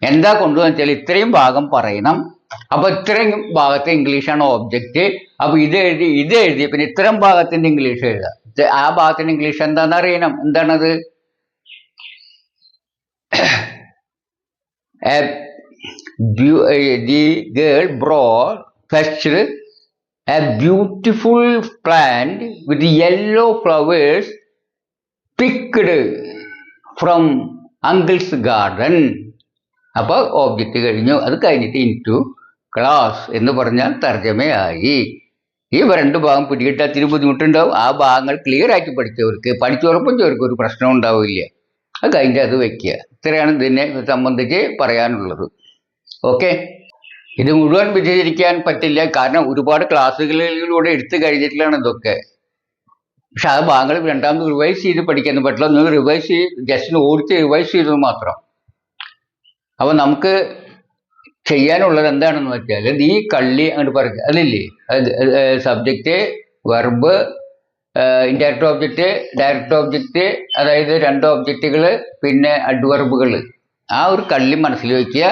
Speaker 1: എന്താ കൊണ്ടുവന്നു വെച്ചാൽ ഇത്രയും ഭാഗം പറയണം. അപ്പൊ ഇത്രയും ഭാഗത്തെ ഇംഗ്ലീഷാണ് ഓബ്ജക്റ്റ്. അപ്പൊ ഇത് എഴുതി പിന്നെ ഇത്തരം ഭാഗത്തിന്റെ ഇംഗ്ലീഷ് എഴുതാം. ആ ഭാഗത്തിന്റെ ഇംഗ്ലീഷ് എന്താണെന്ന് അറിയണം. എന്താണത്? The girl fetched a beautiful plant with yellow flowers picked from uncle's garden. അപ്പൊ ഓബ്ജക്റ്റ് കഴിഞ്ഞു. അത് കഴിഞ്ഞിട്ട് ഇൻടു ക്ലാസ് എന്ന് പറഞ്ഞാൽ തർജ്ജമയായി. ഈ രണ്ട് ഭാഗം പിടികിട്ടാത്തിരി ബുദ്ധിമുട്ടുണ്ടാവും. ആ ഭാഗങ്ങൾ ക്ലിയർ ആയിട്ട് പഠിച്ചുറപ്പിച്ചവർക്ക് ഒരു പ്രശ്നം ഉണ്ടാവില്ല. അത് കഴിഞ്ഞിട്ട് അത് വെക്കുക. ഇത്രയാണ് ഇതിനെ സംബന്ധിച്ച് പറയാനുള്ളത്. ഓക്കെ. ഇത് മുഴുവൻ വിശദീകരിക്കാൻ പറ്റില്ല, കാരണം ഒരുപാട് ക്ലാസ്സുകളിലൂടെ എടുത്തു കഴിഞ്ഞിട്ടുള്ളതാണ് ഇതൊക്കെ. പക്ഷെ ആ ഭാഗങ്ങൾ രണ്ടാമത് റിവൈസ് ചെയ്ത് പഠിക്കാൻ പറ്റില്ല. നിങ്ങൾ ജസ്റ്റ് ഓടിച്ച് റിവൈസ് ചെയ്തത് മാത്രം. അപ്പൊ നമുക്ക് ചെയ്യാനുള്ളത് എന്താണെന്ന് വെച്ചാൽ ഈ കള്ളി അങ്ങോട്ട് പറയുക. അതില്ലേ subject, verb, indirect object, direct object, അതായത് രണ്ട് ഓബ്ജക്റ്റുകൾ, പിന്നെ അഡ്വർബുകൾ. ആ ഒരു കള്ളി മനസ്സിൽ വയ്ക്കുക.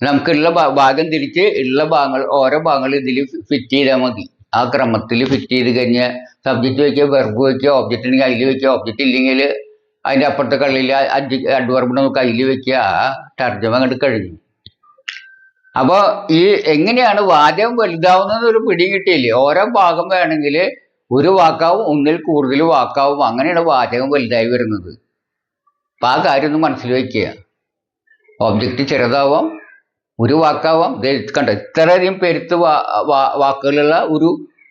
Speaker 1: നമുക്കുള്ള ഭാഗം തിരിച്ച് ഉള്ള ഭാഗങ്ങൾ ഓരോ ഭാഗങ്ങൾ ഇതിൽ ഫിറ്റ് ചെയ്താൽ മതി. ആ ക്രമത്തിൽ ഫിറ്റ് ചെയ്ത് കഴിഞ്ഞാൽ സബ്ജക്റ്റ് വയ്ക്കുക, വെർബ് വയ്ക്കുക, ഓബ്ജക്റ്റ് ഉണ്ടെങ്കിൽ അതിൽ വയ്ക്കുക, ഓബ്ജക്റ്റ് ഇല്ലെങ്കിൽ അതിൻ്റെ അപ്പുറത്തെ കള്ളിയിൽ അഡ്വർബിനെ നമുക്ക് അതിൽ വയ്ക്കുക. ആ തർജ്ജമ അങ്ങോട്ട് കഴിഞ്ഞു. അപ്പോൾ ഈ എങ്ങനെയാണ് വാചകം വലുതാവുന്നത് ഒരു പിടി കിട്ടിയില്ലേ? ഓരോ ഭാഗം വേണമെങ്കിൽ ഒരു വാക്കാവും, ഒന്നിൽ കൂടുതൽ വാക്കാവും. അങ്ങനെയാണ് വാചകം വലുതായി വരുന്നത്. അപ്പം ആ കാര്യം ഒന്ന് മനസ്സിൽ വയ്ക്കുക. ഓബ്ജക്റ്റ് ചെറുതാവാം, ഒരു വാക്കാവാം. കണ്ട ഇത്രയധികം പെരുത്ത് വാക്കുകളുള്ള ഒരു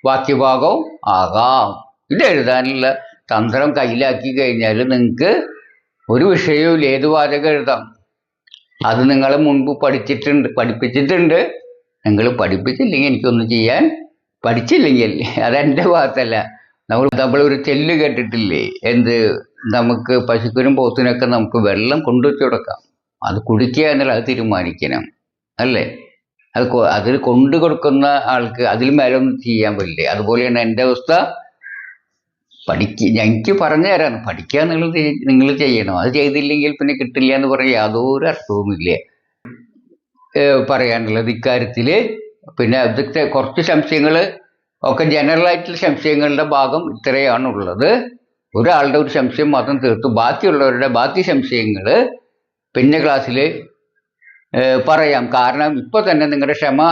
Speaker 1: വാക്യഭാഗവും ആകാം. ഇത് എഴുതാനുള്ള തന്ത്രം കയ്യിലാക്കി കഴിഞ്ഞാൽ നിങ്ങൾക്ക് ഒരു വിഷയവും ഏത് വാചകം എഴുതാം. അത് നിങ്ങൾ മുൻപ് പഠിപ്പിച്ചിട്ടുണ്ട്. നിങ്ങൾ പഠിപ്പിച്ചില്ലെങ്കിൽ എനിക്കൊന്നും ചെയ്യാൻ പഠിച്ചില്ലെങ്കിൽ അതെൻ്റെ ഭാഗത്തല്ല. നമ്മളൊരു ചെല്ല് കേട്ടിട്ടില്ലേ? എന്ത്, നമുക്ക് പശുക്കിനും പോത്തിനൊക്കെ നമുക്ക് വെള്ളം കൊണ്ടുവച്ച് കൊടുക്കാം, അത് കുടിക്കുക എന്നുള്ള അത് തീരുമാനിക്കണം അല്ലേ? അതിൽ കൊണ്ടു കൊടുക്കുന്ന ആൾക്ക് അതിൽ മേലൊന്നും ചെയ്യാൻ പറ്റില്ലേ? അതുപോലെയാണ് എൻ്റെ അവസ്ഥ. ഞങ്ങൾക്ക് പറഞ്ഞു തരാം, പഠിക്കുക നിങ്ങൾ ചെയ്യണം. അത് ചെയ്തില്ലെങ്കിൽ പിന്നെ കിട്ടില്ല എന്ന് പറയാൻ യാതൊരു അർത്ഥവുമില്ല. പറയാനുള്ളത് ഇക്കാര്യത്തിൽ. പിന്നെ ഇതൊക്കെ കുറച്ച് സംശയങ്ങൾ ഒക്കെ ജനറലായിട്ടുള്ള സംശയങ്ങളുടെ ഭാഗം ഇത്രയാണുള്ളത്. ഒരാളുടെ ഒരു സംശയം മാത്രം തീർത്തു, ബാക്കിയുള്ളവരുടെ ബാക്കി സംശയങ്ങൾ പിന്നെ ക്ലാസ്സിൽ പറയാം. കാരണം ഇപ്പോൾ തന്നെ നിങ്ങളുടെ ക്ഷമ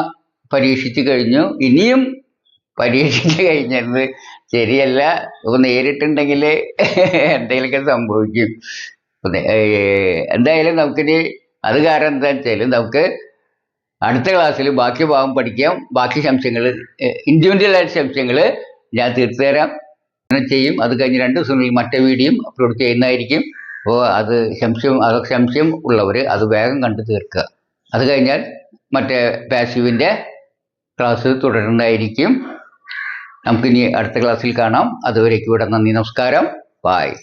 Speaker 1: പരീക്ഷിച്ചു കഴിഞ്ഞു. ഇനിയും പരീക്ഷിച്ചു കഴിഞ്ഞത് ശരിയല്ല. ഇപ്പോൾ നേരിട്ടുണ്ടെങ്കിൽ എന്തെങ്കിലുമൊക്കെ സംഭവിക്കും. എന്തായാലും നമുക്കിനി അത് കാരണം എന്താ വെച്ചാൽ നമുക്ക് അടുത്ത ക്ലാസ്സിൽ ബാക്കി ഭാഗം പഠിക്കാം. ബാക്കി സംശയങ്ങൾ, ഇൻഡിവിജ്വലായിട്ട് സംശയങ്ങൾ ഞാൻ തീർത്തു തരാം, ചെയ്യും. അത് കഴിഞ്ഞ് 2 ദിവസങ്ങളിൽ മറ്റേ വീഡിയോ അപ്ലോഡ് ചെയ്യുന്നതായിരിക്കും. അപ്പോൾ അതൊക്കെ സംശയം ഉള്ളവർ അത് വേഗം കണ്ടു തീർക്കുക. അത് കഴിഞ്ഞാൽ മറ്റേ പാസീവിൻ്റെ ക്ലാസ് തുടരുന്നതായിരിക്കും. നമുക്കിനി അടുത്ത ക്ലാസ്സിൽ കാണാം. അതുവരേക്കും ഇവിടെ നന്ദി, നമസ്കാരം, ബായ്.